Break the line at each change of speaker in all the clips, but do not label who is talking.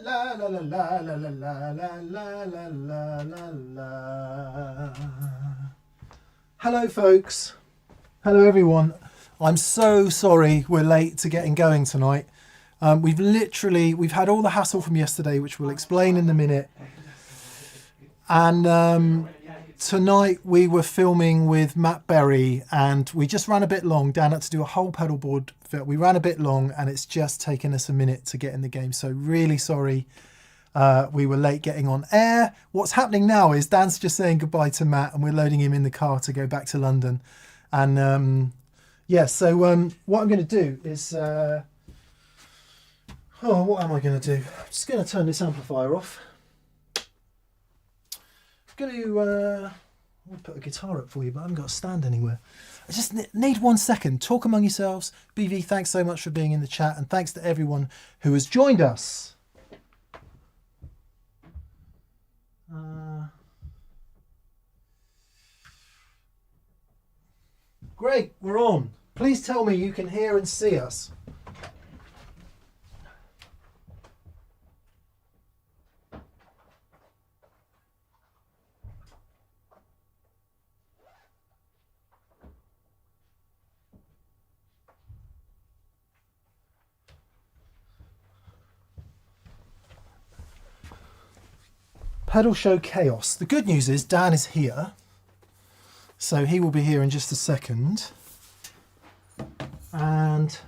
la la la la la la la la la la la la. Hello, folks. Hello, everyone. I'm so sorry we're late to getting going tonight. We've had all the hassle from yesterday, which we'll explain in a minute. And tonight we were filming with Matt Berry, and we just ran a bit long. Dan had to do a whole pedalboard fit. We ran a bit long, and it's just taken us a minute to get in the game. So really sorry we were late getting on air. What's happening now is Dan's just saying goodbye to Matt, and we're loading him in the car to go back to London. And yeah, so what I'm going to do is... what am I going to do? I'm just going to turn this amplifier off. I'm going to I'll put a guitar up for you, but I haven't got a stand anywhere. I just need 1 second. Talk among yourselves. BV, thanks so much for being in the chat, and thanks to everyone who has joined us. Great, we're on. Please tell me you can hear and see us. Pedal Show Chaos. The good news is Dan is here, so he will be here in just a second. And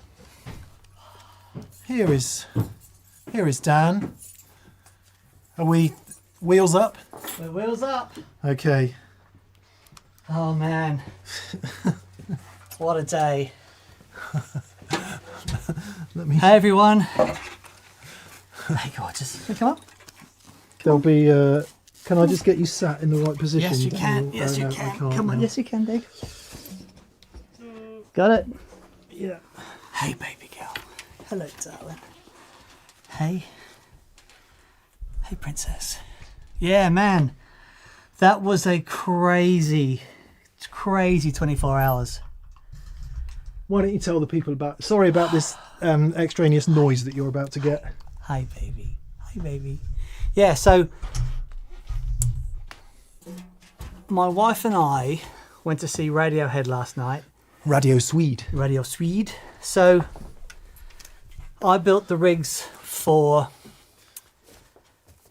here is Dan. Are we wheels up?
We're wheels up.
Okay.
Oh man, what a day! Hey everyone. Hey gorgeous. Can you come up?
There'll be. Can I just get you sat in the right position?
Yes, you can. Yes, you can. Come on. Yes, you can, Dig. Got it.
Yeah.
Hey, baby girl. Hello, darling. Hey. Hey, princess. Yeah, man. That was a crazy 24 hours.
Why don't you tell the people about... Sorry about this extraneous noise that you're about to get.
Hi, baby. Hi, baby. Yeah, so my wife and I went to see Radiohead last night.
Radio Swede.
Radio Swede. So I built the rigs for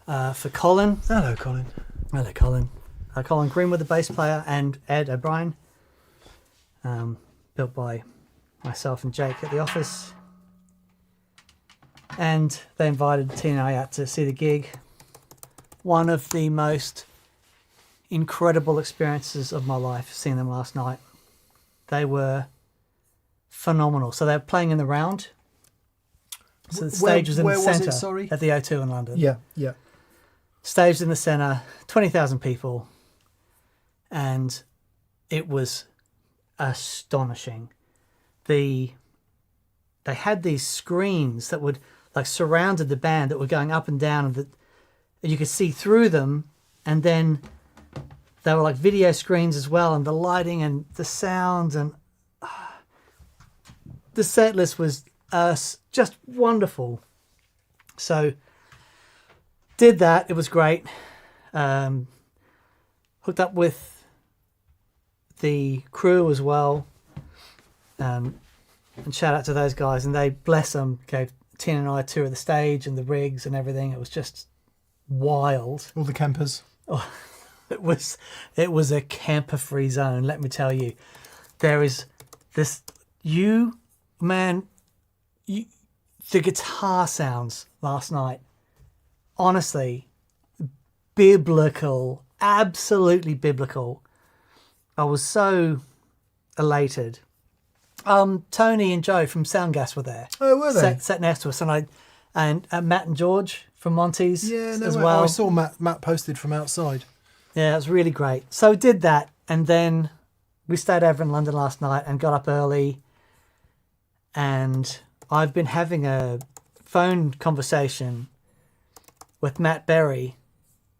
Colin.
Hello, Colin.
Hello, Colin. Colin Greenwood, the bass player, and Ed O'Brien. Built by myself and Jake at the office. And they invited Tina and I out to see the gig. One of the most incredible experiences of my life, seeing them last night. They were phenomenal. So they were playing in the round. So the stage was in the centre at the O2 in London.
Yeah, yeah.
Stage in the centre, 20,000 people. And it was astonishing. They had these screens that would surrounded the band that were going up and down, and you could see through them, and then they were like video screens as well, and the lighting and the sound, and the set list was just wonderful. So did that. It was great. Hooked up with the crew as well, and shout out to those guys, and they, bless them, gave Tina and I a tour of the stage and the rigs and everything. It was just wild.
All the campers.
Oh, it was a camper-free zone, let me tell you. There is this... the guitar sounds last night, honestly, biblical, absolutely biblical. I was so elated. Tony and Joe from Soundgas were there.
Oh, were they?
Sat next to us, and Matt and George from Monty's as well.
Oh, I saw Matt posted from outside.
Yeah, it was really great. So we did that, and then we stayed over in London last night and got up early. And I've been having a phone conversation with Matt Berry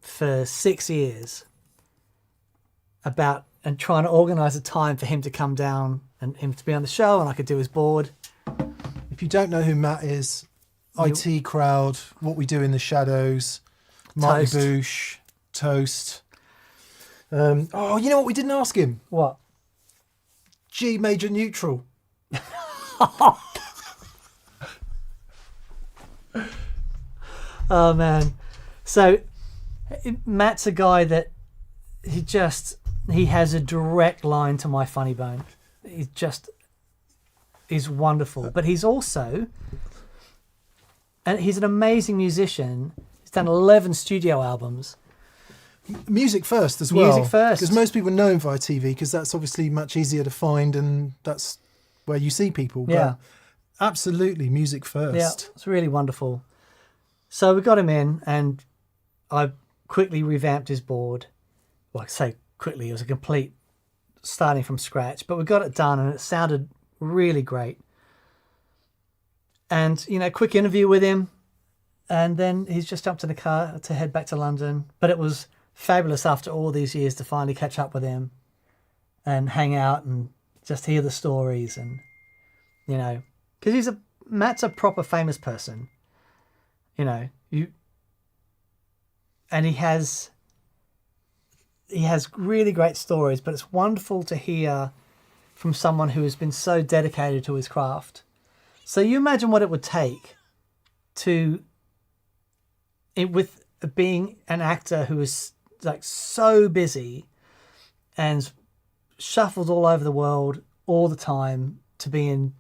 for 6 years and trying to organise a time for him to come down and him to be on the show, and I could do his board.
If you don't know who Matt is, IT Crowd, What We Do in the Shadows, Marty
Toast.
Boosh, Toast. Oh, you know what we didn't ask him?
What?
G major neutral.
Oh man. So Matt's a guy that he has a direct line to my funny bone. He's wonderful. But he's also, and he's an amazing musician. He's done 11 studio albums.
Music first as well.
Music first.
Because most people know him via TV because that's obviously much easier to find and that's where you see people. But
Yeah.
absolutely music first.
Yeah, it's really wonderful. So we got him in and I quickly revamped his board. Well, I say quickly, it was a complete starting from scratch, but we got it done and it sounded really great. And, quick interview with him. And then he's just jumped in the car to head back to London. But it was fabulous after all these years to finally catch up with him and hang out and just hear the stories and, because Matt's a proper famous person, and he has really great stories, but it's wonderful to hear from someone who has been so dedicated to his craft. So you imagine what it would take with being an actor who is like so busy and shuffled all over the world all the time to be in,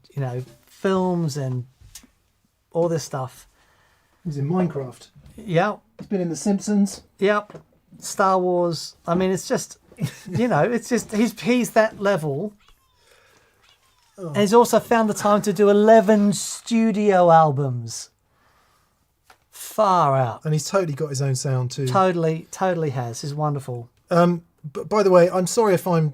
films and all this stuff.
He's in Minecraft.
Yeah.
He's been in The Simpsons.
Yep. Star Wars. I mean, it's just, it's just, he's that level. Oh. And he's also found the time to do 11 studio albums. Far out.
And he's totally got his own sound too.
Totally has. He's wonderful.
But by the way, I'm sorry if I'm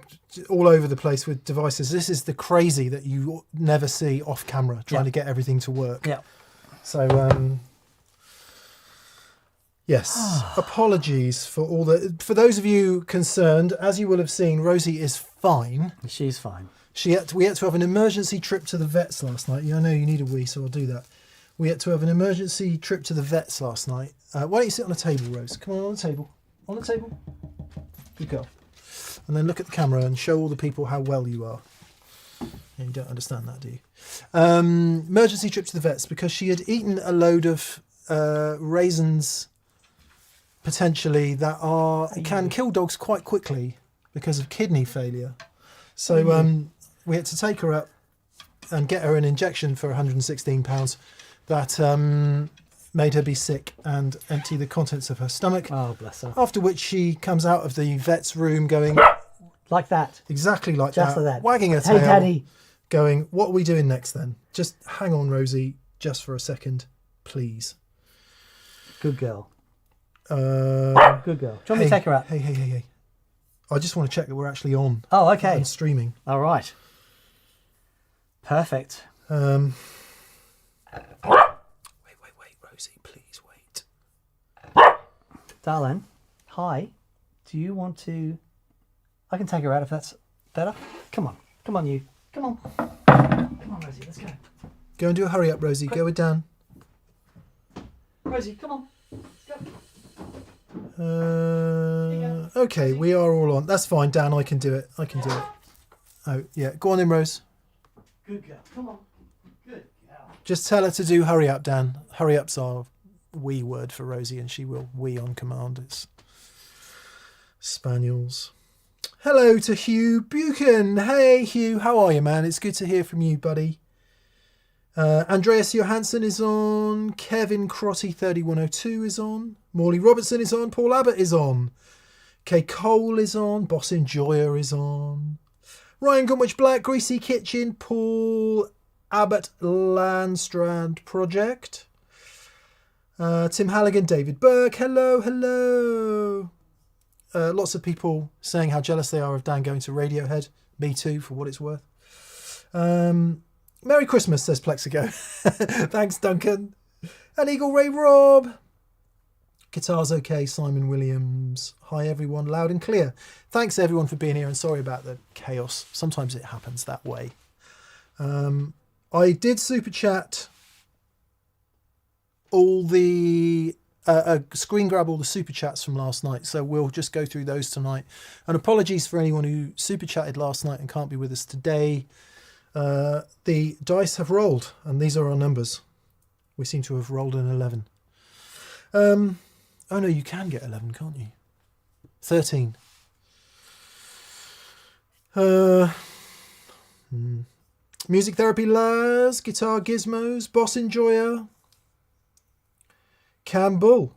all over the place with devices. This is the crazy that you never see off camera, trying to get everything to work.
Yeah.
So, yes, apologies for for those of you concerned. As you will have seen, Rosie is fine.
She's fine.
We had to have an emergency trip to the vets last night. I know you need a wee, so I'll do that. We had to have an emergency trip to the vets last night. Why don't you sit on the table, Rose? Come on the table. On the table. Good girl. And then look at the camera and show all the people how well you are. Yeah, you don't understand that, do you? Emergency trip to the vets because she had eaten a load of raisins, potentially, that can kill dogs quite quickly because of kidney failure. So we had to take her up and get her an injection for £116 that made her be sick and empty the contents of her stomach.
Oh, bless her.
After which she comes out of the vet's room going...
Like that.
Exactly like
Just
that.
like that.
Wagging her tail.
Hey, Daddy.
Going, what are we doing next then? Just hang on, Rosie, just for a second, please.
Good girl.
Good
girl. Do you want me to take her out?
Hey. I just want to check that we're actually on.
Oh, okay.
And streaming.
All right. Perfect.
Wait, Rosie, please wait.
Darling, hi. Do you want to... I can take her out if that's better. Come on, you. Come on, Rosie, let's go.
Go and do a hurry up, Rosie. Go with Dan.
Rosie, come on. Let's go.
Okay, we are all on. That's fine, Dan. I can do it. Oh, yeah. Go on then, Rose.
Good girl. Come on. Good girl.
Just tell her to do hurry up, Dan. Hurry up's our wee word for Rosie, and she will wee on command. It's spaniels. Hello to Hugh Buchan. Hey, Hugh. How are you, man? It's good to hear from you, buddy. Andreas Johansson is on. Kevin Crotty 3102 is on. Morley Robertson is on. Paul Abbott is on. Kay Cole is on. Boss Enjoyer is on. Ryan Gunwich Black, Greasy Kitchen, Paul Abbott Landstrand Project. Tim Halligan, David Burke. Hello. Lots of people saying how jealous they are of Dan going to Radiohead. Me too, for what it's worth. Merry Christmas, says Plexigo. Thanks, Duncan. And Eagle Ray Rob. Guitar's okay, Simon Williams. Hi, everyone, loud and clear. Thanks, everyone, for being here, and sorry about the chaos. Sometimes it happens that way. I did super chat all the screen grab all the super chats from last night, so we'll just go through those tonight. And apologies for anyone who super chatted last night and can't be with us today. The dice have rolled, and these are our numbers. We seem to have rolled an 11. Oh no, you can get 11, can't you? 13. Music therapy Laz, guitar gizmos, boss enjoyer. Campbell.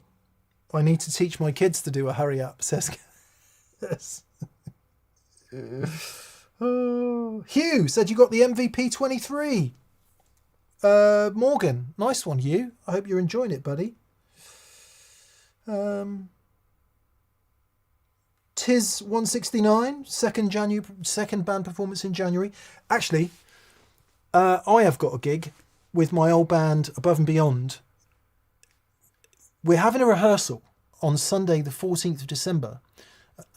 I need to teach my kids to do a hurry up, says yes. Oh, Hugh said you got the MVP 23. Morgan, nice one, Hugh. I hope you're enjoying it, buddy. Tiz 169, second band performance in January. Actually, I have got a gig with my old band Above and Beyond. We're having a rehearsal on Sunday, the 14th of December.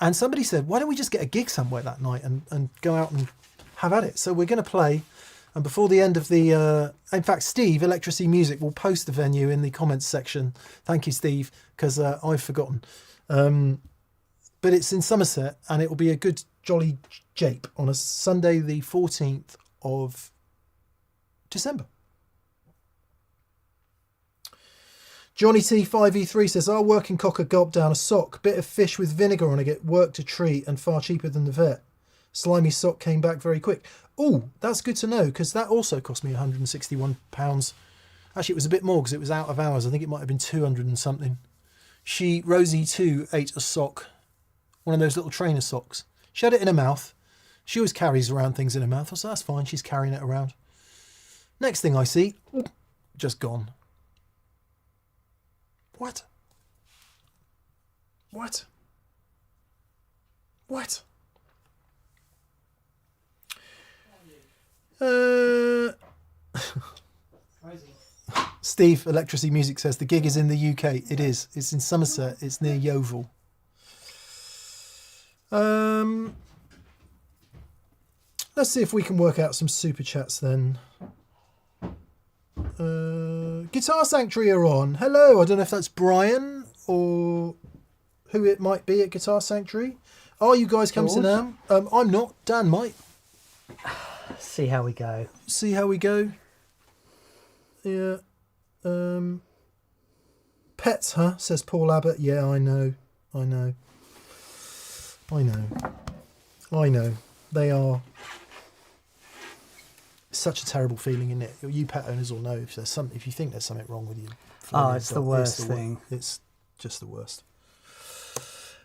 And somebody said, why don't we just get a gig somewhere that night and go out and have at it? So we're going to play. And before the end of the... in fact, Steve, Electricity Music, will post the venue in the comments section. Thank you, Steve, because I've forgotten. But it's in Somerset, and it will be a good jolly jape on a Sunday, the 14th of December. Johnny T5E3 says, I'll work and cock a gulp down a sock. Bit of fish with vinegar on it, get worked a treat and far cheaper than the vet. Slimy sock came back very quick. Oh, that's good to know, because that also cost me £161. Actually, it was a bit more because it was out of hours. I think it might have been 200 and something. Rosie too, ate a sock. One of those little trainer socks. She had it in her mouth. She always carries around things in her mouth. So that's fine. She's carrying it around. Next thing I see, just gone. What? What? What? Steve, Electricity Music says the gig is in the UK. It is. It's in Somerset. It's near Yeovil. Let's see if we can work out some super chats then. Guitar Sanctuary are on. Hello. I don't know if that's Brian or who it might be at Guitar Sanctuary. Are you guys coming to Nam? I'm not. Dan might.
See how we go.
See how we go. Yeah. Pets, huh? Says Paul Abbott. Yeah, I know. They are. It's such a terrible feeling, isn't it? You pet owners will know if you think there's something wrong with you.
Oh, it's the worst thing.
It's just the worst.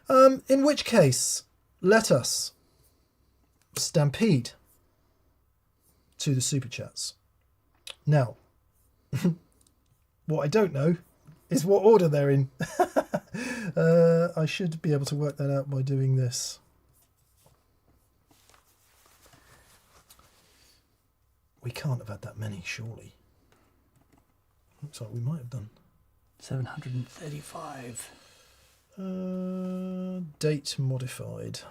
In which case, let us stampede to the super chats. Now, what I don't know is what order they're in. I should be able to work that out by doing this. We can't have had that many, surely. Looks like we might have done.
735.
Date modified.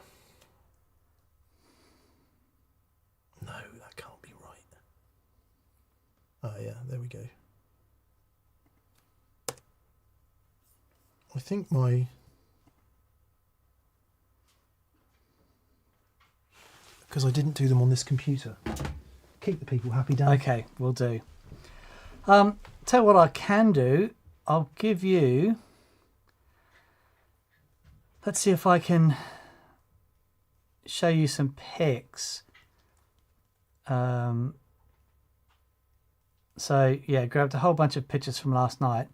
No, that can't be right. Oh yeah, there we go. I think because I didn't do them on this computer. Keep the people happy, Dan.
Okay, we'll do. Tell you what I can do. I'll give you... Let's see if I can show you some pics. So, yeah, grabbed a whole bunch of pictures from last night.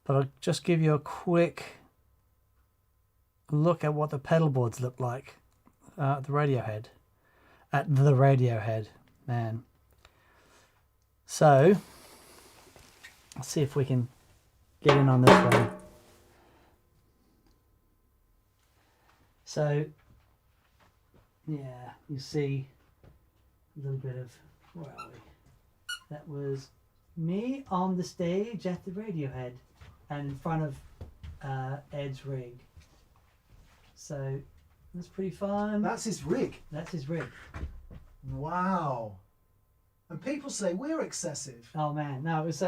But I'll just give you a quick look at what the pedal boards look like at the Radiohead. Man. So, let's see if we can get in on this one. So, yeah, you see a little bit of, where are we? That was me on the stage at the Radiohead and in front of Ed's rig. So, that's pretty fun.
That's his rig.
That's his rig.
Wow. And people say we're excessive.
Oh man, no, it was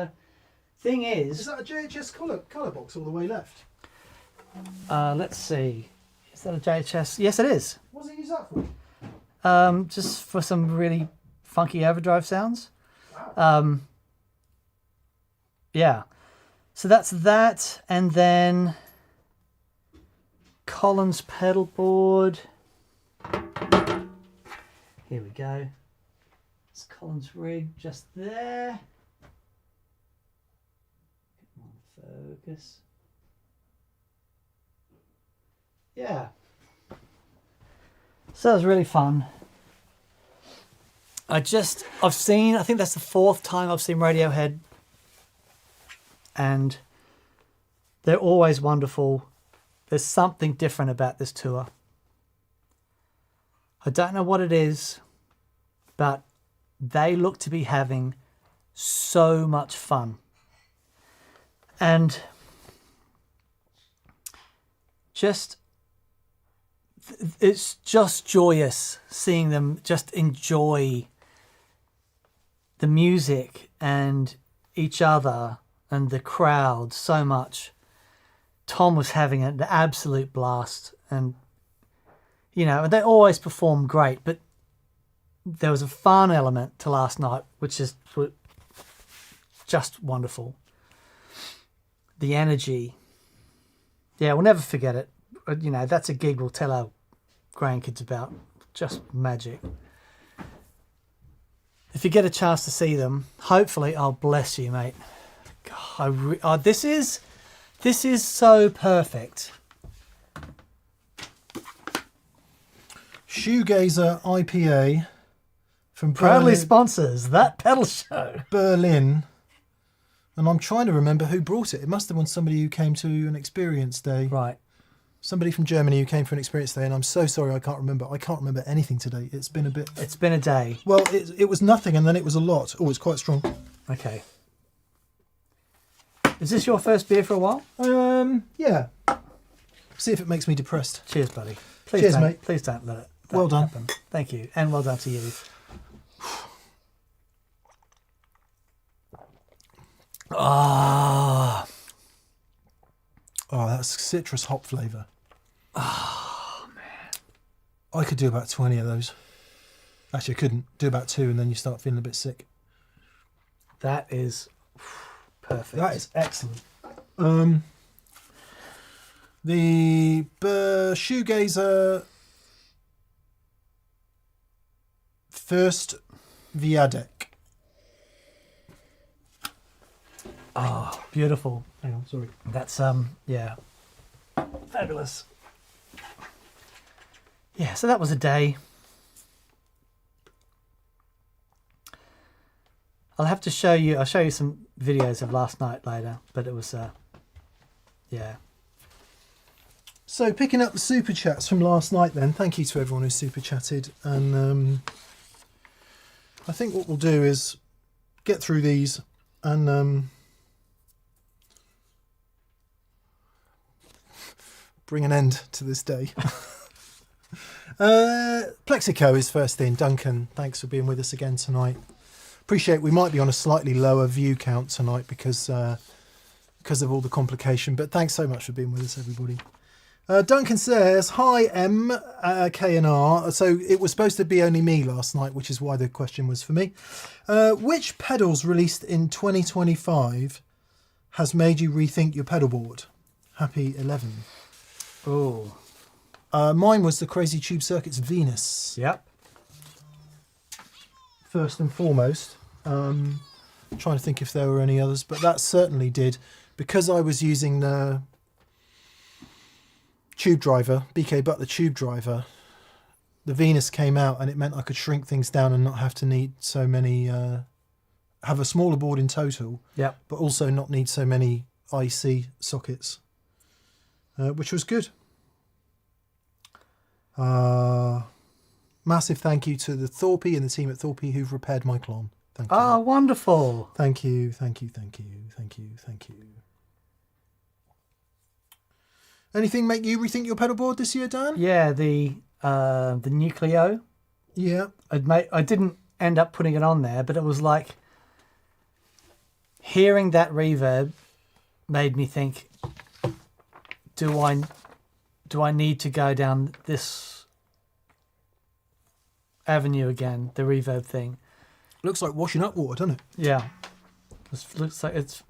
Thing
Is
is,
that a JHS colour box all the way left?
let's see. Is that a JHS? Yes, it is.
What does it use that for?
Just for some really funky overdrive sounds.
Wow.
Yeah. So that's that, and then Collins pedal board. Here we go. It's Collins rig just there. Come on, focus. Yeah. So that was really fun. I've seen, I think that's the 4th time I've seen Radiohead, and they're always wonderful. There's something different about this tour. I don't know what it is, but they look to be having so much fun. And it's just joyous seeing them just enjoy the music and each other and the crowd so much. Tom was having an absolute blast, and they always perform great, but there was a fun element to last night, which is just wonderful. The energy. Yeah, we'll never forget it. That's a gig we'll tell our grandkids about. Just magic. If you get a chance to see them, hopefully, I'll bless you, mate. God, this is so perfect.
Shoegazer IPA from
Proudly
Berlin,
sponsors that pedal show.
Berlin. And I'm trying to remember who brought it. It must have been somebody who came to an experience day.
Right.
Somebody from Germany who came for an experience day, and I'm so sorry I can't remember. I can't remember anything today. It's been a bit...
It's been a day.
Well, it was nothing, and then it was a lot. Oh, it's quite strong.
Okay. Is this your first beer for a while?
Yeah. See if it makes me depressed.
Cheers, buddy. Please
Cheers,
don't,
mate.
Please don't let it
Well done.
happen. Thank you. And well done to you. Ah.
Oh, that's citrus hop flavour.
Oh, man.
I could do about 20 of those. Actually, I couldn't. Do about 2 and then you start feeling a bit sick.
That is perfect.
That is excellent. The Shoegazer First Viadec.
Oh, beautiful.
Hang on, sorry.
That's, yeah. Fabulous. Yeah, so that was a day. I'll show you some videos of last night later, but it was, yeah.
So picking up the super chats from last night then, thank you to everyone who super chatted, and I think what we'll do is get through these and bring an end to this day. Plexico is first in. Duncan, thanks for being with us again tonight. Appreciate we might be on a slightly lower view count tonight because of all the complication, but thanks so much for being with us, everybody. Duncan says, hi M, K and R. So it was supposed to be only me last night, which is why the question was for me. Which pedals released in 2025 has made you rethink your pedal board? Happy 11.
Oh.
Mine was the Crazy Tube Circuits Venus.
Yep.
First and foremost. Trying to think if there were any others, but that certainly did. Because I was using the tube driver, BK Butler tube driver, the Venus came out and it meant I could shrink things down and not have to need so many, have a smaller board in total,
Yep.
but also not need so many IC sockets, which was good. Massive thank you to the Thorpe and the team at Thorpe who've repaired my Klon. Thank you.
Oh, wonderful.
Thank you, thank you, thank you, thank you, thank you. Anything make you rethink your pedal board this year, Dan?
Yeah, the Nucleo.
Yeah.
I didn't end up putting it on there, but it was like hearing that reverb made me think, do I need to go down this avenue again, the reverb thing?
Looks like washing up water, doesn't it?
Yeah. It looks like it's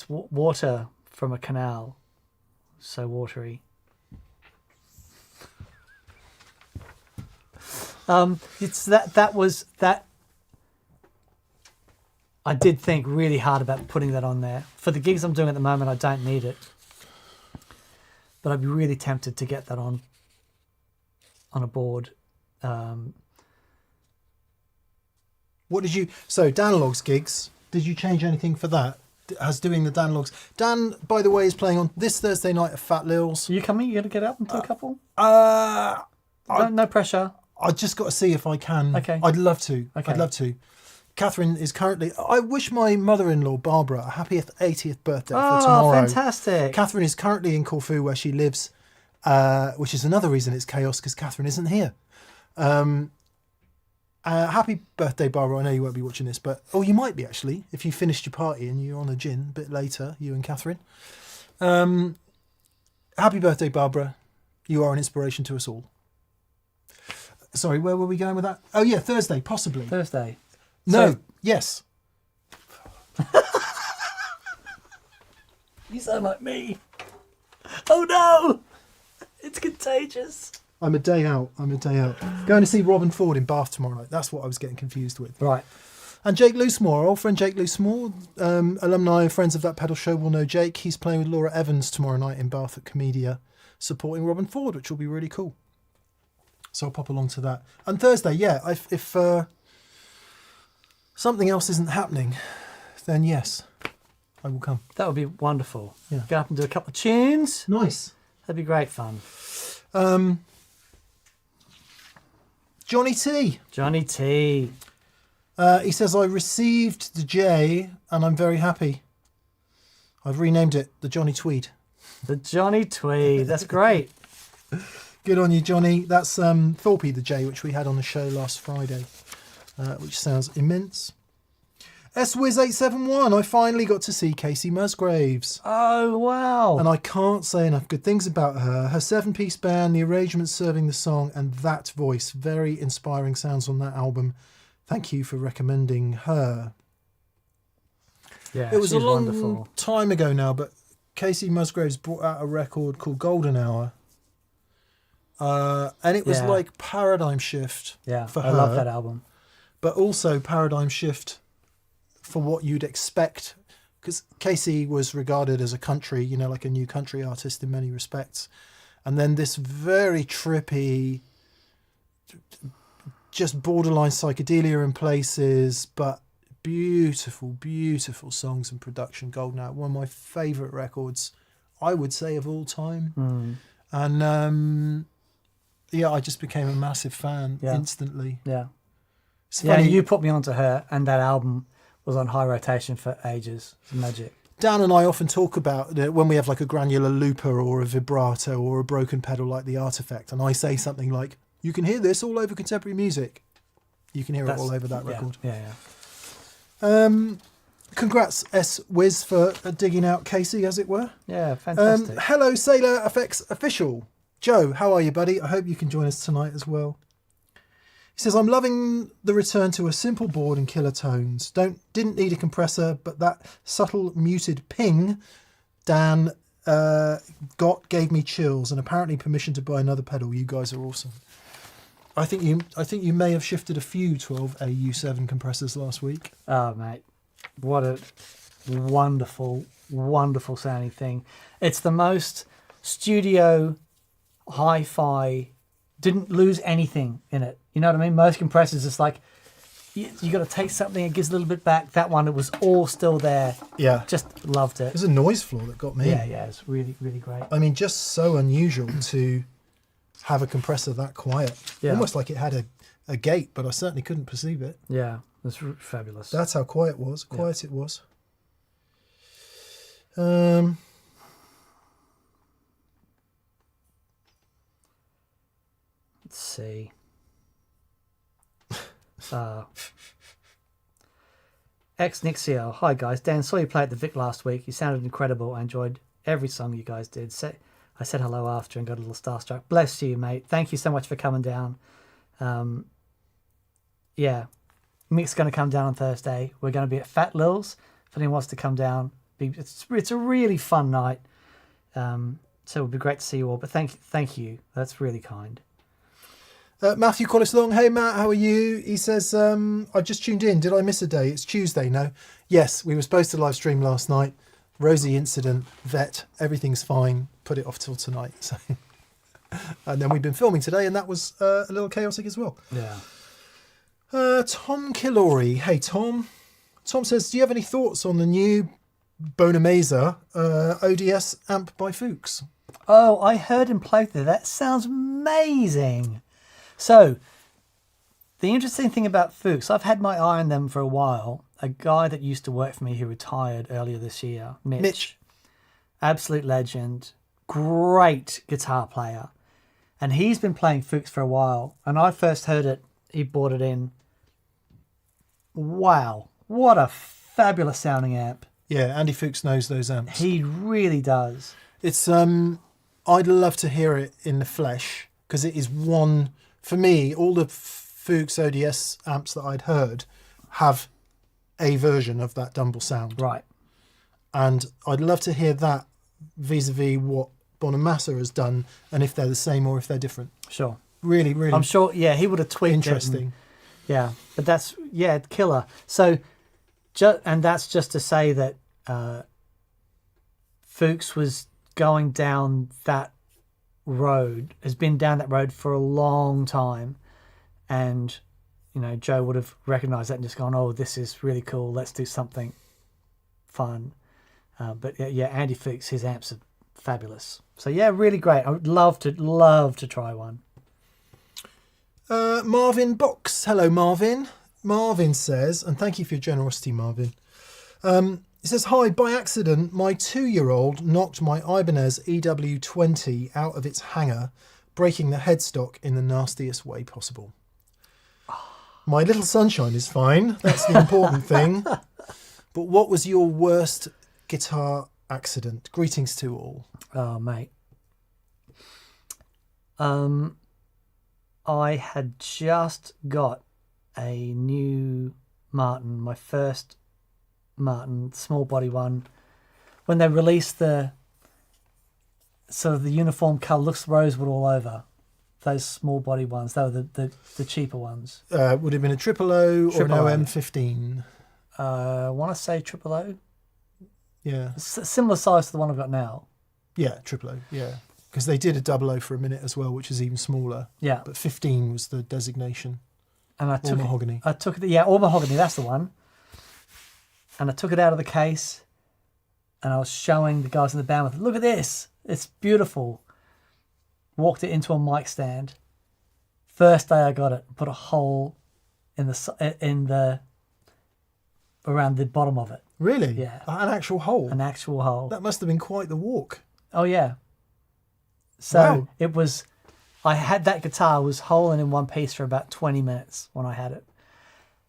water from a canal. So watery. It's that was that. I did think really hard about putting that on there. For the gigs I'm doing at the moment, I don't need it. But I'd be really tempted to get that on a board.
What did you... So, Danlog's gigs, did you change anything for that? As doing the Danlogs. Dan, by the way, is playing on this Thursday night at Fat Lil's.
Are you coming? You got to get up and do a couple? No pressure.
I just got to see if I can.
Okay.
I'd love to.
Okay.
I'd love to. Catherine is currently... I wish my mother-in-law, Barbara, a happy 80th birthday for tomorrow.
Oh, fantastic.
Catherine is currently in Corfu where she lives, which is another reason it's chaos because Catherine isn't here. Happy birthday, Barbara. I know you won't be watching this, but... Oh, you might be, actually, if you finished your party and you're on a gin a bit later, you and Catherine. Happy birthday, Barbara. You are an inspiration to us all. Sorry, where were we going with that? Oh, yeah, Thursday, possibly.
Thursday.
No,
So-
yes.
You sound like me. Oh no! It's contagious.
I'm a day out. Going to see Robin Ford in Bath tomorrow night. That's what I was getting confused with.
Right.
And Jake Loosemore, old friend Jake Loosemore, alumni and friends of That Pedal Show will know Jake. He's playing with Laura Evans tomorrow night in Bath at Comedia, supporting Robin Ford, which will be really cool. So I'll pop along to that. And Thursday, yeah, if something else isn't happening, then yes, I will come.
That would be wonderful.
Yeah.
Get up and do a couple of tunes.
Nice.
That'd be great fun.
Johnny T.
Johnny T.
He says, I received the J and I'm very happy. I've renamed it the Johnny Tweed.
The Johnny Tweed. That's great.
Good on you, Johnny. That's Thorpe the J, which we had on the show last Friday, which sounds immense. SWiz871, I finally got to see Casey Musgraves.
Oh, wow.
And I can't say enough good things about her. Her 7-piece band, the arrangements serving the song, and that voice. Very inspiring sounds on that album. Thank you for recommending her.
Yeah,
It was
she's
a long
wonderful.
time ago now, but Casey Musgraves brought out a record called Golden Hour. And it was
Yeah.
like paradigm shift
Yeah,
for
I
her.
love that album.
But also paradigm shift for what you'd expect, because Casey was regarded as a country, like a new country artist in many respects, and then this very trippy, just borderline psychedelia in places, but beautiful songs and production. Golden Hour, one of my favourite records, I would say, of all time. And I just became a massive fan instantly.
Yeah.
It's
Yeah,
funny.
you put me onto her, and that album was on high rotation for ages. It's magic.
Dan and I often talk about when we have like a granular looper or a vibrato or a broken pedal like the Artifact, and I say something like, you can hear this all over contemporary music. You can hear it all over that record.
Yeah.
Congrats, S-Wiz, for digging out Casey, as it were.
Yeah, fantastic.
Hello, Sailor FX Official. Joe, how are you, buddy? I hope you can join us tonight as well. He says, I'm loving the return to a simple board and killer tones. Didn't need a compressor, but that subtle muted ping Dan gave me chills and apparently permission to buy another pedal. You guys are awesome. I think you may have shifted a few 12AU7 compressors last week.
Oh, mate. What a wonderful sounding thing. It's the most studio hi-fi, didn't lose anything in it. You know what I mean? Most compressors, it's like, you got to take something, it gives a little bit back. That one, it was all still there.
Yeah.
Just loved it.
It was a noise floor that got me.
Yeah, it's really, really great.
I mean, just so unusual to have a compressor that quiet.
Yeah.
Almost like it had a gate, but I certainly couldn't perceive it.
Yeah, it's fabulous.
That's how quiet it was.
Let's see. Nixio. Hi guys, Dan, saw you play at the Vic last week. You sounded incredible. I enjoyed every song you guys did. I said hello after and got a little starstruck. Bless you, mate. Thank you so much for coming down. Yeah, Mick's going to come down on Thursday. We're going to be at Fat Lil's. If anyone wants to come down, it's a really fun night. So it would be great to see you all. But thank you. That's really kind.
Matthew Collis Long. Hey Matt, how are you? He says, I just tuned in. Did I miss a day? It's Tuesday, no? Yes, we were supposed to live stream last night. Rosie incident, vet, everything's fine. Put it off till tonight. So, and then we've been filming today, and that was a little chaotic as well.
Yeah.
Tom Killory. Hey Tom. Tom says, do you have any thoughts on the new Bonamesa ODS amp by Fuchs?
Oh, I heard him play there. That sounds amazing. So, the interesting thing about Fuchs, I've had my eye on them for a while. A guy that used to work for me who retired earlier this year, Mitch. Absolute legend. Great guitar player. And he's been playing Fuchs for a while. And I first heard it, he bought it in. Wow. What a fabulous sounding amp.
Yeah, Andy Fuchs knows those amps.
He really does.
It's I'd love to hear it in the flesh, because it is one, for me, all the Fuchs ODS amps that I'd heard have a version of that Dumble sound.
Right.
And I'd love to hear that vis-a-vis what Bonamassa has done, and if they're the same or if they're different.
Sure.
Really, really
I'm sure, yeah, he would have tweaked
interesting.
it. Yeah, but that's, yeah, killer. So, and that's just to say that Fuchs was going down that road, has been down that road for a long time. And, you know, Joe would have recognised that and just gone, oh, this is really cool. Let's do something fun. But yeah, Andy Fuchs, his amps are fabulous. So yeah, really great. I would love to try one.
Marvin Box. Hello, Marvin. Marvin says, and thank you for your generosity, Marvin. He says, hi, by accident, my 2-year-old knocked my Ibanez EW20 out of its hanger, breaking the headstock in the nastiest way possible. My little sunshine is fine. That's the important thing. But what was your worst guitar accident? Greetings to all.
Oh, mate. I had just got a new Martin, my first Martin, small body one. When they released the sort of the uniform colour, looks rosewood all over. Those small body ones, they were the cheaper ones.
Would it have been a triple O or an
Triple O.
OM15?
I want to say triple O.
Yeah.
Similar size to the one I've got now.
Yeah, triple O, yeah. Because they did a double O for a minute as well, which is even smaller.
Yeah.
But 15 was the designation.
And I
All
took
mahogany.
I took it. Yeah, all mahogany. That's the one. And I took it out of the case, and I was showing the guys in the band with, look at this. It's beautiful. Walked it into a mic stand. First day I got it, put a hole in the around the bottom of it.
Really?
Yeah.
An actual hole?
An actual hole.
That must have been quite the walk.
Oh yeah. So
Wow.
it was. I had that guitar was holing in one piece for about 20 minutes when I had it.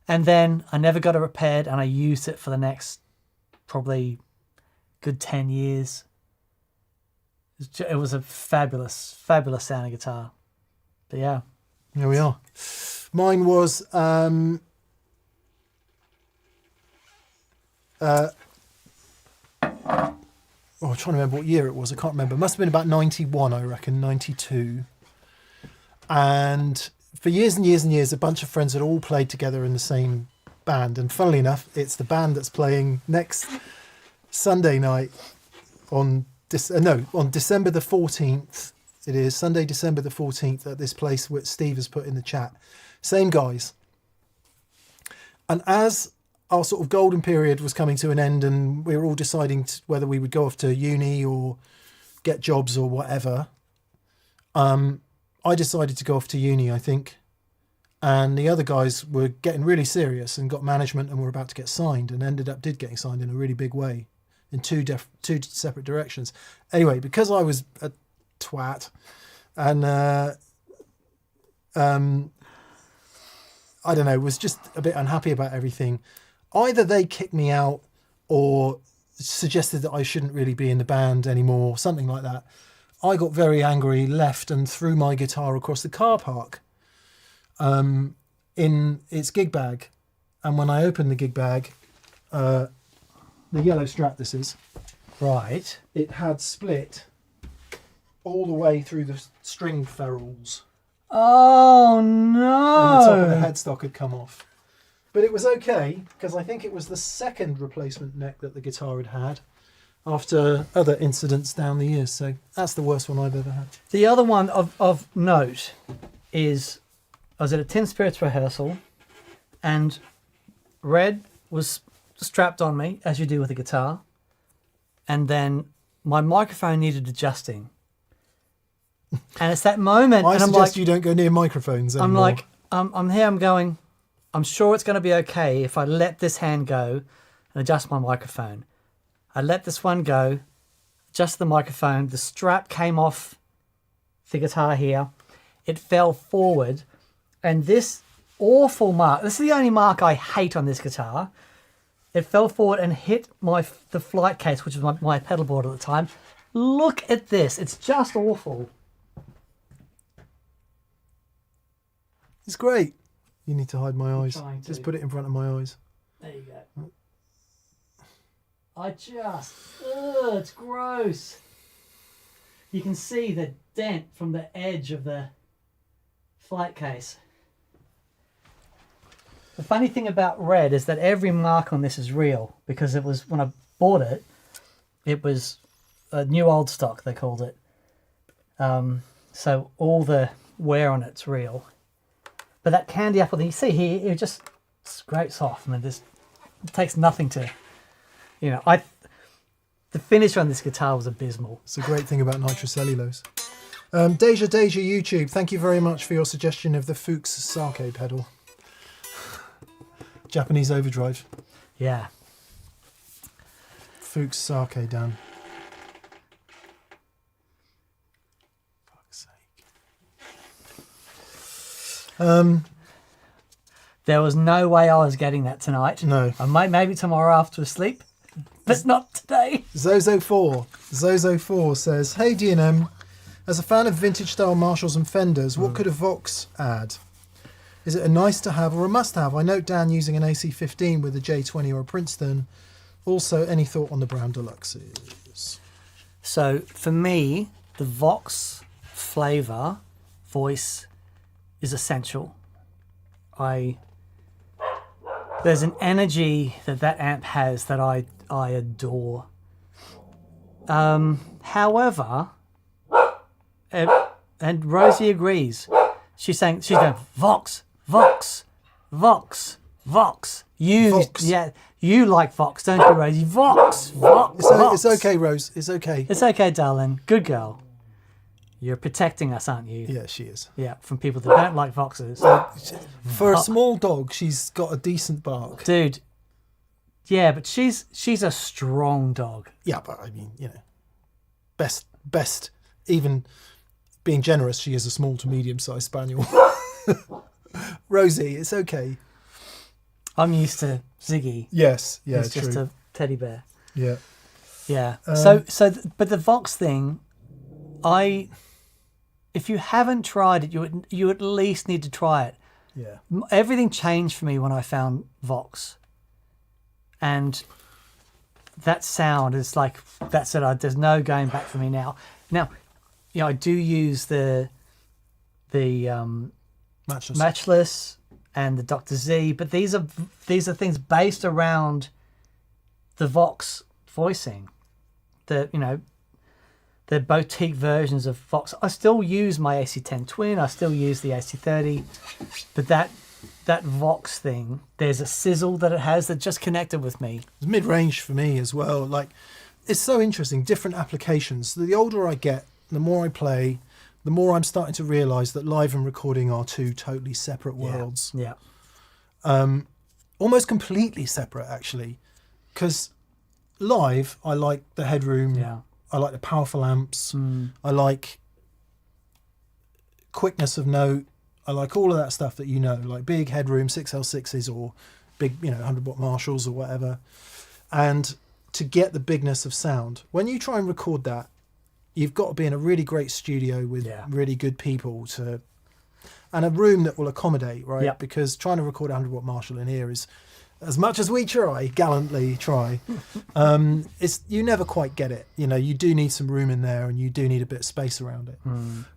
And then I never got it repaired, and I used it for the next probably good 10 years. It was a fabulous, fabulous sounding guitar. But yeah.
Here we are. Mine was I'm trying to remember what year it was. I can't remember. It must have been about 91, I reckon, 92. And for years and years and years, a bunch of friends had all played together in the same band. And funnily enough, it's the band that's playing next Sunday night on December the 14th. It is Sunday, December the 14th at this place which Steve has put in the chat. Same guys. And as our sort of golden period was coming to an end and we were all deciding whether we would go off to uni or get jobs or whatever, I decided to go off to uni, I think. And the other guys were getting really serious and got management and were about to get signed and did getting signed in a really big way in two separate directions. Anyway, because I was a twat and I don't know, was just a bit unhappy about everything, either they kicked me out or suggested that I shouldn't really be in the band anymore, something like that. I got very angry, left and threw my guitar across the car park in its gig bag. And when I opened the gig bag, the yellow strap this is,
Right.
it had split all the way through the string ferrules.
Oh,
And the top of the
no.
headstock had come off. But it was okay, because I think it was the second replacement neck that the guitar had had after other incidents down the years. So that's the worst one I've ever had.
The other one of note is I was at a Tin Spirits rehearsal and Red was strapped on me, as you do with a guitar. And then my microphone needed adjusting. And it's that moment.
I
and I'm
suggest
like,
you don't go near microphones anymore.
I'm like, I'm here, I'm going, I'm sure it's going to be okay if I let this hand go and adjust my microphone. I let this one go, adjust the microphone, the strap came off the guitar here, it fell forward, and this awful mark, this is the only mark I hate on this guitar, it fell forward and hit the flight case, which was my pedal board at the time. Look at this, it's just awful.
It's great. You need to hide my eyes.
trying to.
Just put it in front of my eyes.
There you go. It's gross. You can see the dent from the edge of the flight case. The funny thing about Red is that every mark on this is real, because it was, when I bought it, it was a new old stock, they called it. So all the wear on it's real. But that candy apple that you see here, it just scrapes off. I mean, it takes nothing to, the finish on this guitar was abysmal.
It's a great thing about nitrocellulose. Deja YouTube, thank you very much for your suggestion of the Fuchs Sake pedal. Japanese overdrive.
Yeah.
Fuchs Sake, Dan. Fuck's sake.
There was no way I was getting that tonight.
No.
I might maybe tomorrow after sleep, but not today.
Zozo4 says, hey D&M, as a fan of vintage style Marshalls and Fenders, what could a Vox add? Is it a nice to have or a must have? I note Dan using an AC15 with a J20 or a Princeton. Also, any thought on the Brown Deluxes?
So for me, the Vox flavour voice is essential. There's an energy that amp has that I adore. However, and Rosie agrees. She's going Vox, Vox, Vox, Vox.
Vox.
Yeah, you like Vox, don't you, Rosie? Vox, Vox, Vox.
It's okay, Rose. It's okay.
It's okay, darling. Good girl. You're protecting us, aren't you?
Yeah, she is.
Yeah, from people that don't like Voxes.
For a small dog, she's got a decent bark.
Dude. Yeah, but she's a strong dog.
Yeah, but I mean, best, even being generous, she is a small to medium-sized spaniel. Rosie, it's okay.
I'm used to Ziggy.
Yes, yeah,
He's just
true.
a teddy bear.
Yeah.
Yeah. But the Vox thing, if you haven't tried it, you at least need to try it.
Yeah.
Everything changed for me when I found Vox, and that sound is like, that's it. There's no going back for me now. Now, I do use the Matchless and the Dr. Z, but these are things based around the Vox voicing. The boutique versions of Vox. I still use my AC10 Twin. I still use the AC30, but that Vox thing, there's a sizzle that it has that just connected with me.
It's mid-range for me as well. Like, it's so interesting, different applications. The older I get, the more I play, the more I'm starting to realise that live and recording are two totally separate worlds.
Yeah.
Almost completely separate, actually. Because live, I like the headroom.
Yeah.
I like the powerful amps. I like quickness of note. I like all of that stuff that like big headroom 6L6s or big, 100-watt Marshalls or whatever. And to get the bigness of sound, when you try and record that, you've got to be in a really great studio with really good people and a room that will accommodate, right?
Yeah.
Because trying to record a 100-watt Marshall in here is, as much as we gallantly try, you never quite get it. You do need some room in there, and you do need a bit of space around it.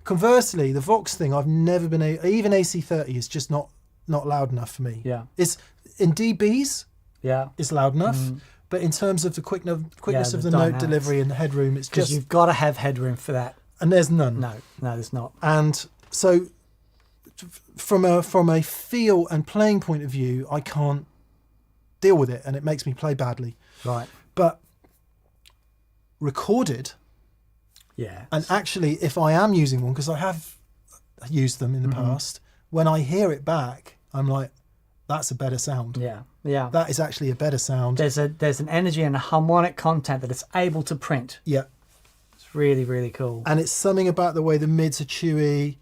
Conversely, the Vox thing, I've never been even AC30 is just not loud enough for me.
Yeah.
It's in dBs.
Yeah.
It's loud enough, but in terms of the quickness of the note
dynamics.
delivery and the headroom, it's
Because
just,
you've got to have headroom for that.
and there's none.
No, there's not.
And so, from a feel and playing point of view, I can't deal with it, and it makes me play badly.
Right.
But recorded, and actually, if I am using one, because I have used them in the past, when I hear it back, I'm like, that's a better sound.
Yeah. Yeah.
That is actually a better sound.
There's an energy and a harmonic content that it's able to print.
Yeah.
It's really, really cool.
And it's something about the way the mids are chewy,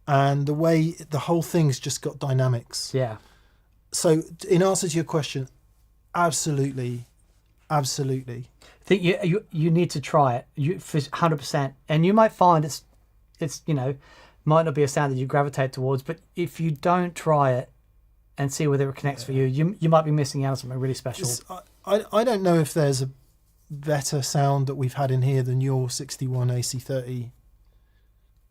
and the way the whole thing's just got dynamics.
Yeah.
So, in answer to your question, absolutely.
I think you need to try it for 100%, and you might find it's might not be a sound that you gravitate towards, but if you don't try it and see whether it connects for you, you might be missing out on something really special.
I don't know if there's a better sound that we've had in here than your 61 AC30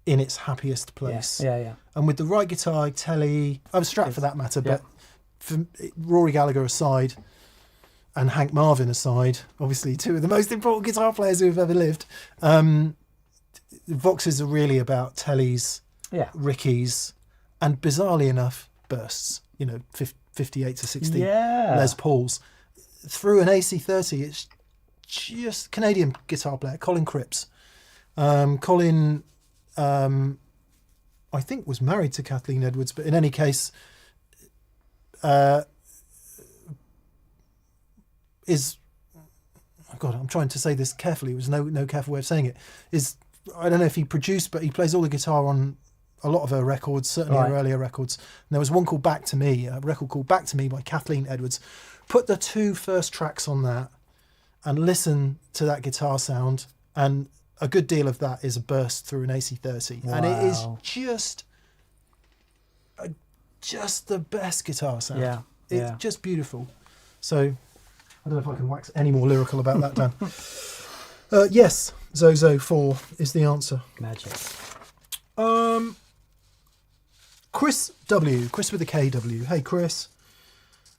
in its happiest place.
Yeah.
And with the right guitar, Telly, Strat for that matter, but for Rory Gallagher aside, and Hank Marvin aside, obviously two of the most important guitar players who have ever lived, Voxes are really about Tellys, Rickies, and bizarrely enough, bursts. 58 to 60 Les Pauls. Through an AC30, it's just Canadian guitar player, Colin Cripps. Colin, I think, was married to Kathleen Edwards, but in any case, I'm trying to say this carefully. There's no careful way of saying it. I don't know if he produced, but he plays all the guitar on a lot of her records, certainly her earlier records. And there was one called Back to Me, a record called Back to Me by Kathleen Edwards. Put the two first tracks on that and listen to that guitar sound, and a good deal of that is a burst through an AC30. Wow. And it is just the best guitar sound.
Yeah.
It's just beautiful. So I don't know if I can wax any more lyrical about that, Dan. Yes, Zozo 4 is the answer.
Magic.
Chris with a KW. Hey, Chris.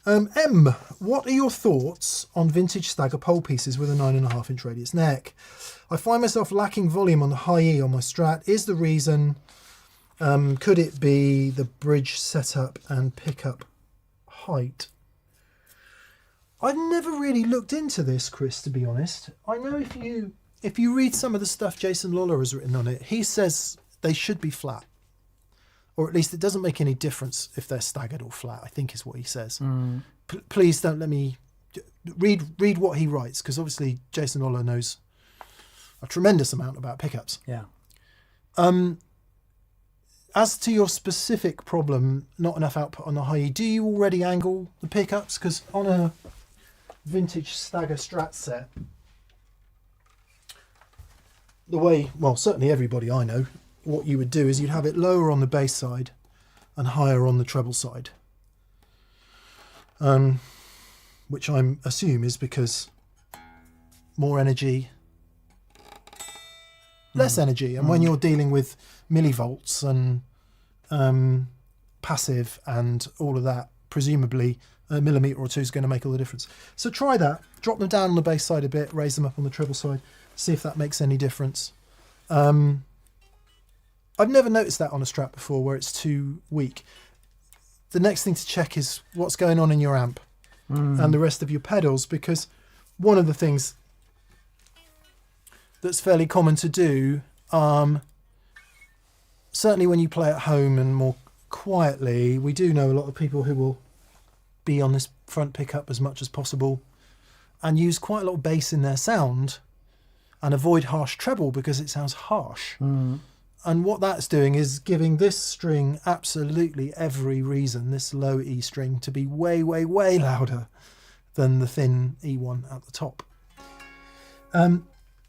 What are your thoughts on vintage Stagger pole pieces with a 9.5-inch radius neck? I find myself lacking volume on the high E on my Strat. Is the reason, could it be the bridge setup and pickup height? I've never really looked into this, Chris, to be honest. I know if you read some of the stuff Jason Lawler has written on it, he says they should be flat. Or at least it doesn't make any difference if they're staggered or flat, I think is what he says. Please don't let me... Read what he writes, because obviously Jason Lawler knows a tremendous amount about pickups.
Yeah.
As to your specific problem, not enough output on the high E, do you already angle the pickups? Because on a vintage Stagger Strat set, certainly everybody I know, what you would do is you'd have it lower on the bass side and higher on the treble side. Which I assume is because more energy, less energy. And when you're dealing with millivolts and passive and all of that, presumably a millimetre or two is going to make all the difference. So try that. Drop them down on the bass side a bit, raise them up on the treble side, see if that makes any difference. I've never noticed that on a Strat before where it's too weak. The next thing to check is what's going on in your amp and the rest of your pedals, because one of the things that's fairly common to do, certainly when you play at home and more quietly, we do know a lot of people who will be on this front pickup as much as possible and use quite a lot of bass in their sound and avoid harsh treble because it sounds harsh. And what that's doing is giving this string absolutely every reason, this low E string, to be way, way, way louder than the thin E1 at the top.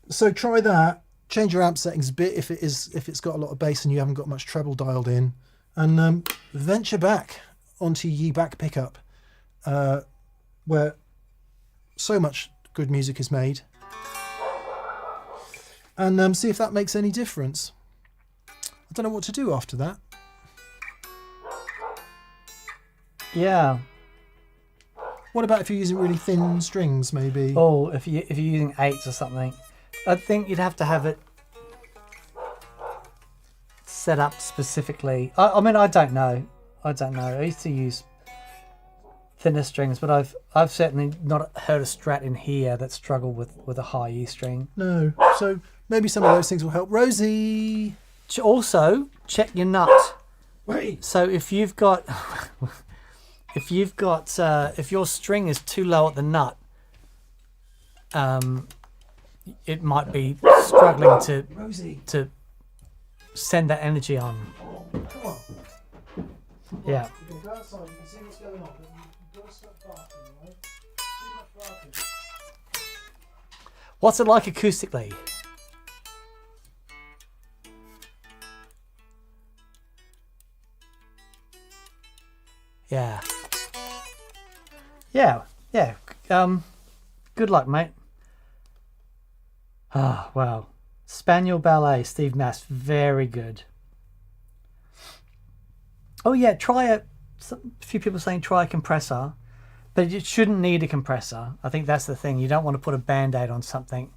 So try that. Change your amp settings a bit if it's got a lot of bass and you haven't got much treble dialed in, and venture back onto Ye Back pickup, where so much good music is made, and see if that makes any difference. I don't know what to do after that.
Yeah.
What about if you're using really thin strings, maybe?
Oh, if you're using 8s or something, I think you'd have to have it set up specifically. I mean, I don't know. I used to use thinner strings, but I've certainly not heard a Strat in here that struggled with a high E string.
No. So maybe some of those things will help. Rosie.
Also, check your nut.
Wait.
So if you've got if your string is too low at the nut, it might be struggling
Rosie.
to send that energy on.
Come on.
Yeah.
You can go outside, you can see what's going on, but you've got to stop barking, right? Too much barking.
What's it like acoustically? Yeah. Yeah. Good luck, mate. Ah, wow. Spaniel Ballet, Steve Mass, very good. Oh yeah, a few people saying try a compressor, but it shouldn't need a compressor. I think that's the thing. You don't want to put a band-aid on something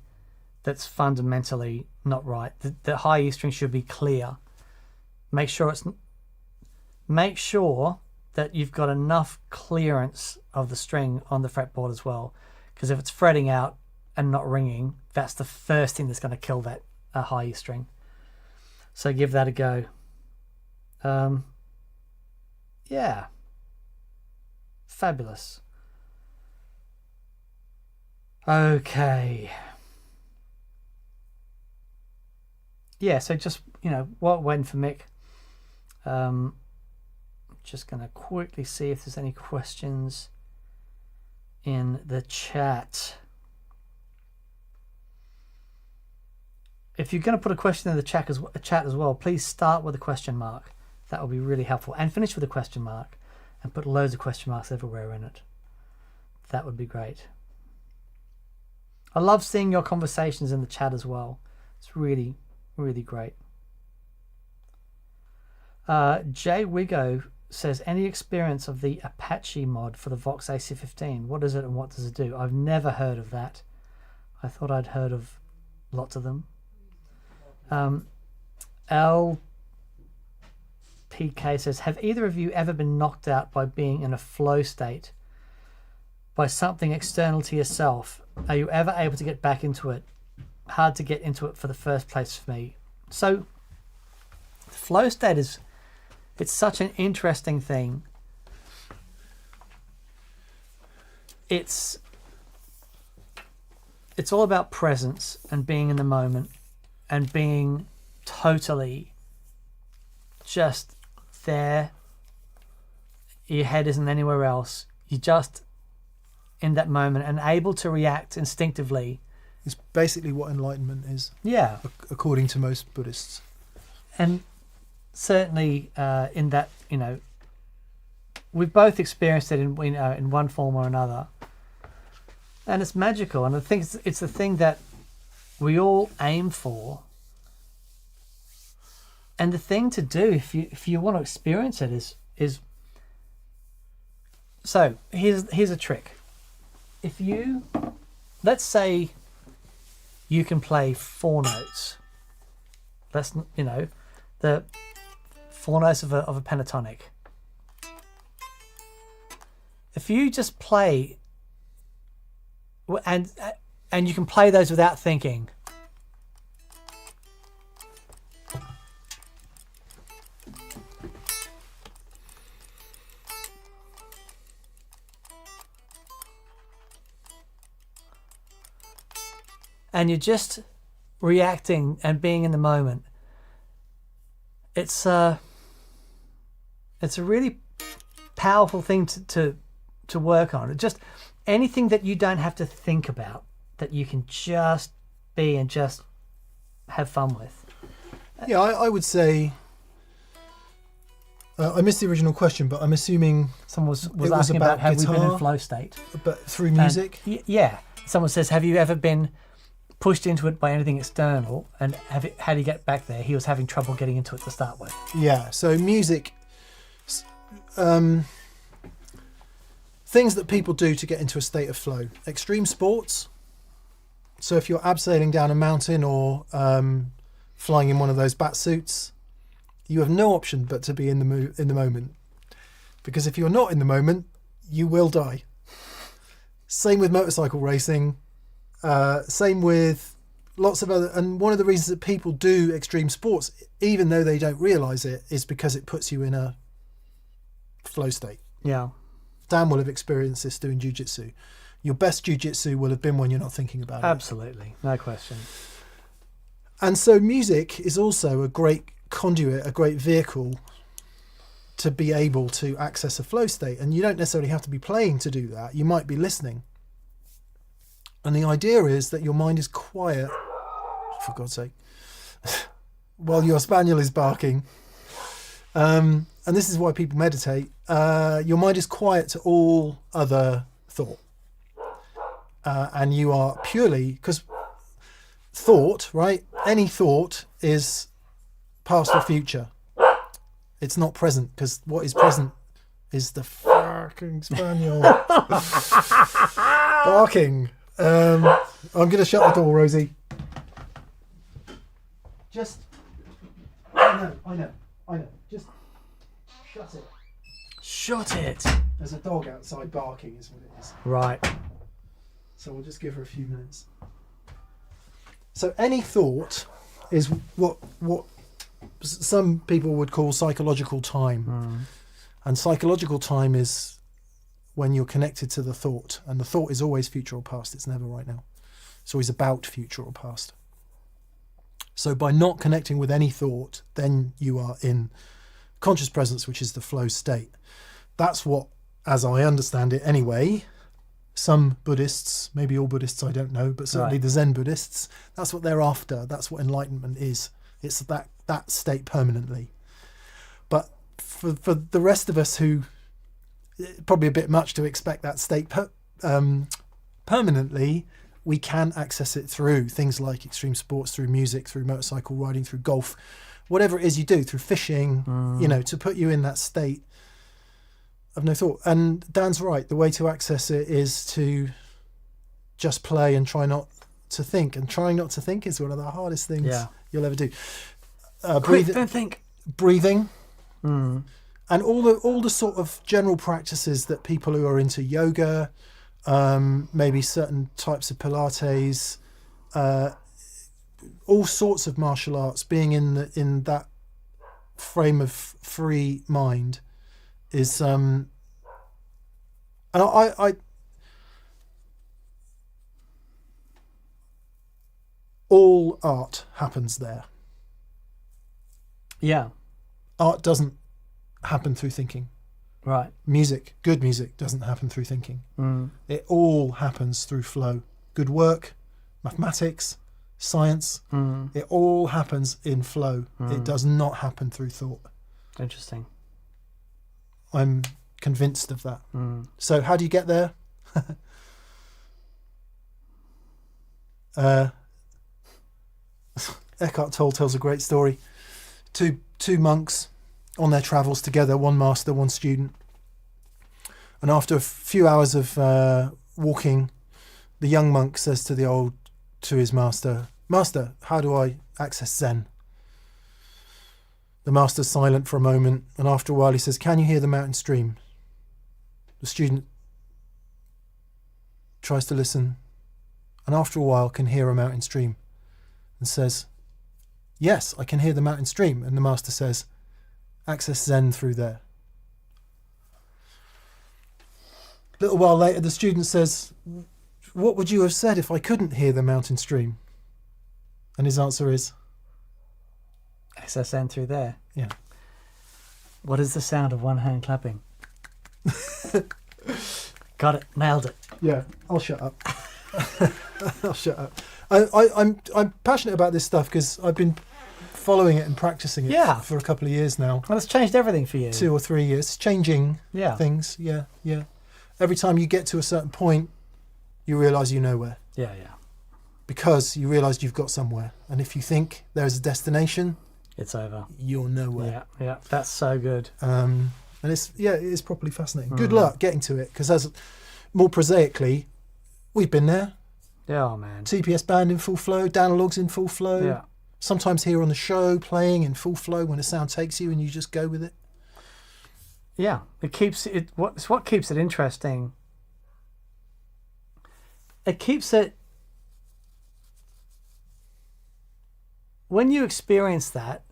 that's fundamentally not right. The high E string should be clear. Make sure that you've got enough clearance of the string on the fretboard as well, because if it's fretting out and not ringing, that's the first thing that's going to kill that high E string. So give that a go. Yeah, fabulous. Okay. Yeah, so just, waiting for Mick. Just going to quickly see if there's any questions in the chat. If you're going to put a question in the chat as well, please start with a question mark. That will be really helpful. And finish with a question mark and put loads of question marks everywhere in it. That would be great. I love seeing your conversations in the chat as well. It's really, really great. Jay Wigo says, any experience of the Apache mod for the Vox AC15? What is it and what does it do? I've never heard of that. I thought I'd heard of lots of them. LPK says, have either of you ever been knocked out by being in a flow state by something external to yourself? Are you ever able to get back into it? Hard to get into it for the first place for me. So flow state it's such an interesting thing. It's all about presence and being in the moment and being totally just there. Your head isn't anywhere else. You're just in that moment and able to react instinctively.
It's basically what enlightenment is.
Yeah.
According to most Buddhists.
And certainly in that, we've both experienced it in one form or another. And it's magical. And I think it's the thing that we all aim for. And the thing to do if you want to experience it is so here's a trick. If let's say you can play 4 notes. That's the 4 notes of a pentatonic. If you just play and you can play those without thinking. And you're just reacting and being in the moment. it's a really powerful thing to work on. Just anything that you don't have to think about, that you can just be and just have fun with.
Yeah, I would say. I missed the original question, but I'm assuming
Someone was
was
asking about
about
have we been in
guitar?
flow state.
but through music.
Yeah. Someone says, have you ever been pushed into it by anything external? And how do you get back there? He was having trouble getting into it to start with.
Yeah, so music, things that people do to get into a state of flow. Extreme sports. So if you're abseiling down a mountain or flying in one of those bat suits, you have no option but to be in the moment. Because if you're not in the moment, you will die. Same with motorcycle racing. Same with lots of other. And one of the reasons that people do extreme sports, even though they don't realise it, is because it puts you in a flow state.
Yeah.
Dan will have experienced this doing jiu-jitsu. Your best jiu-jitsu will have been when you're not thinking about it.
Absolutely. No question.
And so music is also a great conduit, a great vehicle to be able to access a flow state. And you don't necessarily have to be playing to do that. You might be listening. And the idea is that your mind is quiet, for God's sake, while your spaniel is barking. And this is why people meditate. Your mind is quiet to all other thought. And you are purely, because thought, right? Any thought is past or future. It's not present, because what is present is the fucking spaniel barking. I'm going to shut the door, Rosie. Just, I know. Just shut it.
Shut it.
There's a dog outside barking, is what it is.
Right.
So we'll just give her a few minutes. So any thought is what some people would call psychological time. And psychological time is when you're connected to the thought. And the thought is always future or past. It's never right now. It's always about future or past. So by not connecting with any thought, then you are in conscious presence, which is the flow state. That's what, as I understand it anyway, some Buddhists, maybe all Buddhists, I don't know, but certainly the Zen Buddhists, that's what they're after. That's what enlightenment is. It's that state permanently. But for the rest of us who, probably a bit much to expect that state permanently, we can access it through things like extreme sports, through music, through motorcycle riding, through golf, whatever it is you do, through fishing, to put you in that state of no thought. And Dan's right. The way to access it is to just play and try not to think. And trying not to think is one of the hardest things you'll ever do.
Don't think.
Breathing. And all the sort of general practices that people who are into yoga, maybe certain types of Pilates, all sorts of martial arts, being in that frame of free mind is and I all art happens there.
Yeah.
Art doesn't happen through thinking.
Right.
Music, good music, doesn't happen through thinking. It all happens through flow. Good work, mathematics, science, it all happens in flow. It does not happen through thought.
Interesting.
I'm convinced of that. So how do you get there? Eckhart Tolle tells a great story. Two monks on their travels together, one master, one student. And after a few hours of walking, the young monk says to his master, "Master, how do I access Zen?" The master's silent for a moment, and after a while he says, "Can you hear the mountain stream?" The student tries to listen, and after a while can hear a mountain stream, and says, "Yes, I can hear the mountain stream." And the master says, "Access Zen through there." A little while later, the student says, "What would you have said if I couldn't hear the mountain stream?" And his answer is,
SSN through there.
Yeah.
What is the sound of one hand clapping? Got it. Nailed it.
Yeah, I'll shut up. I'll shut up. I'm passionate about this stuff because I've been following it and practicing it
Yeah.
for a couple of years now.
Well, it's changed everything for you.
2 or 3 years. It's changing
Yeah.
things. Yeah, yeah. Every time you get to a certain point, you realise you know where.
Yeah, yeah.
Because you realise you've got somewhere. And if you think there's a destination,
It's over.
you're nowhere.
Yeah, yeah. That's so good.
And it is properly fascinating. Good luck getting to it, because as more prosaically, we've been there.
Yeah, oh, man.
TPS band in full flow, downlogs in full flow.
Yeah.
Sometimes here on the show, playing in full flow when a sound takes you and you just go with it.
Yeah. It's what keeps it interesting. It keeps it. When you experience that,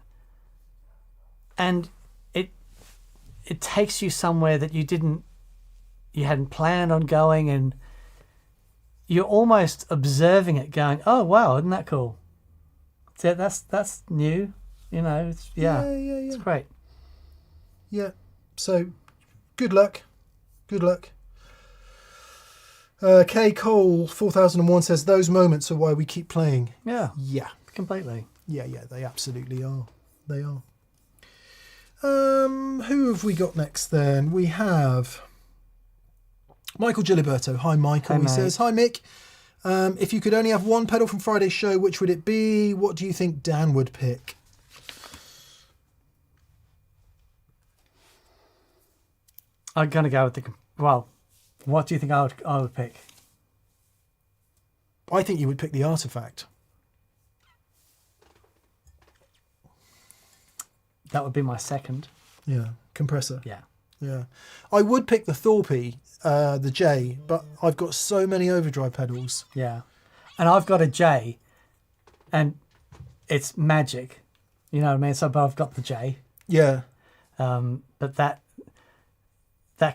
and it takes you somewhere that you hadn't planned on going, and you're almost observing it, going, "Oh wow, isn't that cool?" So that's new, you know. It's great.
Yeah. So, good luck. Good luck. K Cole 4001 says those moments are why we keep playing.
Yeah,
Yeah.
completely.
Yeah, they absolutely are. They are. Who have we got next then? We have Michael Giliberto. Hi, Michael.
Hi,
He
mate.
says, hi, Mick. If you could only have one pedal from Friday's show, which would it be? What do you think Dan would pick?
I'm gonna go with well. What do you think I would pick?
I think you would pick the Artifact.
That would be my second.
Yeah, compressor.
Yeah.
Yeah. I would pick the Thorpe, the J, but I've got so many overdrive pedals.
Yeah. And I've got a J, and it's magic. You know what I mean? So, but I've got the J.
Yeah.
But that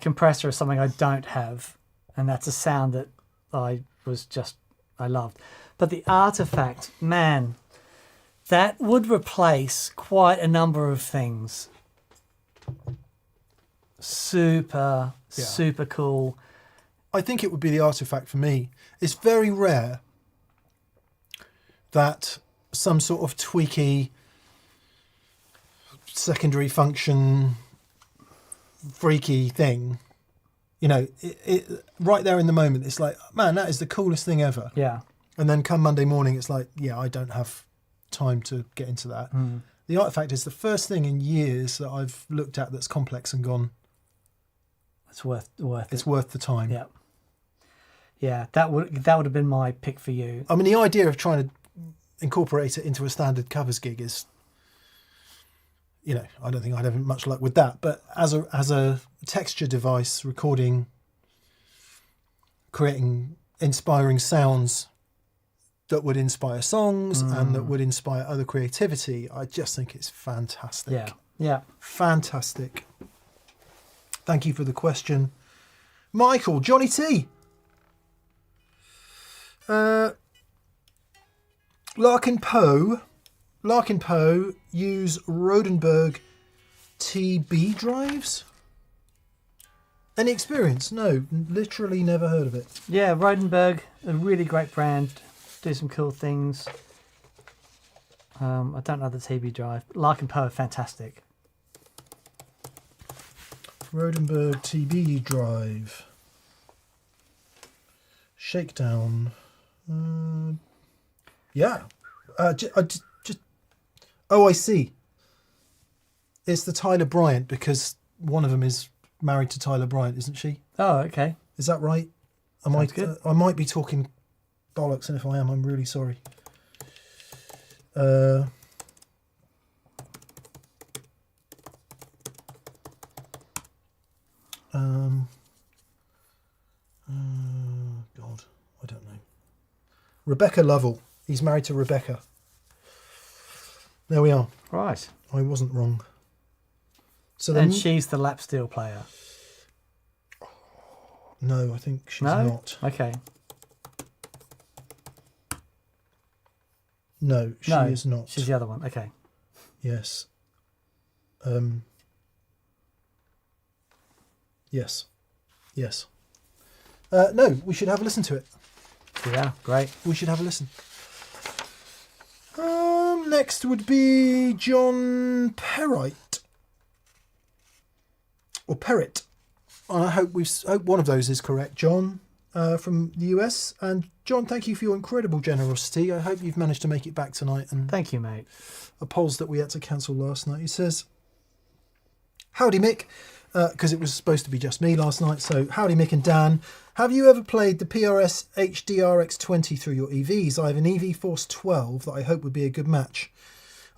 compressor is something I don't have, and that's a sound that I loved. But the Artifact, man, that would replace quite a number of things. Super cool.
I think it would be the Artifact for me. It's very rare that some sort of tweaky secondary function freaky thing, you know, it right there in the moment, it's like, man, that is the coolest thing ever.
Yeah.
And then come Monday morning, it's like, yeah, I don't have time to get into that. The Artifact is the first thing in years that I've looked at that's complex and gone,
It's worth
it's
it.
worth the time.
Yeah. Yeah, that would have been my pick for you.
I mean, the idea of trying to incorporate it into a standard covers gig is, you know, I don't think I'd have much luck with that. But as a texture device, recording, creating inspiring sounds that would inspire songs and that would inspire other creativity, I just think it's fantastic.
Yeah. Yeah.
Fantastic. Thank you for the question. Michael, Johnny T. Larkin Poe use Rodenberg TB drives? Any experience? No, literally never heard of it.
Yeah, Rodenberg, a really great brand. Do some cool things. I don't know the TB drive. Larkin Poe, fantastic.
Rodenberg TB drive. Shakedown. Yeah. Oh, I see. It's the Tyler Bryant, because one of them is married to Tyler Bryant, isn't she?
Oh, okay.
Is that right?
Sounds good.
I might be talking bollocks, and if I am, I'm really sorry. God, I don't know. Rebecca Lovell. He's married to Rebecca. There we are.
Right.
I wasn't wrong. So
And
then,
she's the lap steel player.
no, I think she's
No?
not.
Okay.
No, she
No,
is not.
she's the other one. Okay.
Yes. Yes. Yes. No, we should have a listen to it.
Yeah, great.
We should have a listen. Next would be John Perrite. Or Perrett. I hope one of those is correct, John, from the US. And John, thank you for your incredible generosity. I hope you've managed to make it back tonight and
Thank you, mate.
apologies that we had to cancel last night. He says, howdy Mick, because it was supposed to be just me last night. So howdy Mick and Dan. Have you ever played the PRS HDRX20 through your EVs? I have an EV Force 12 that I hope would be a good match.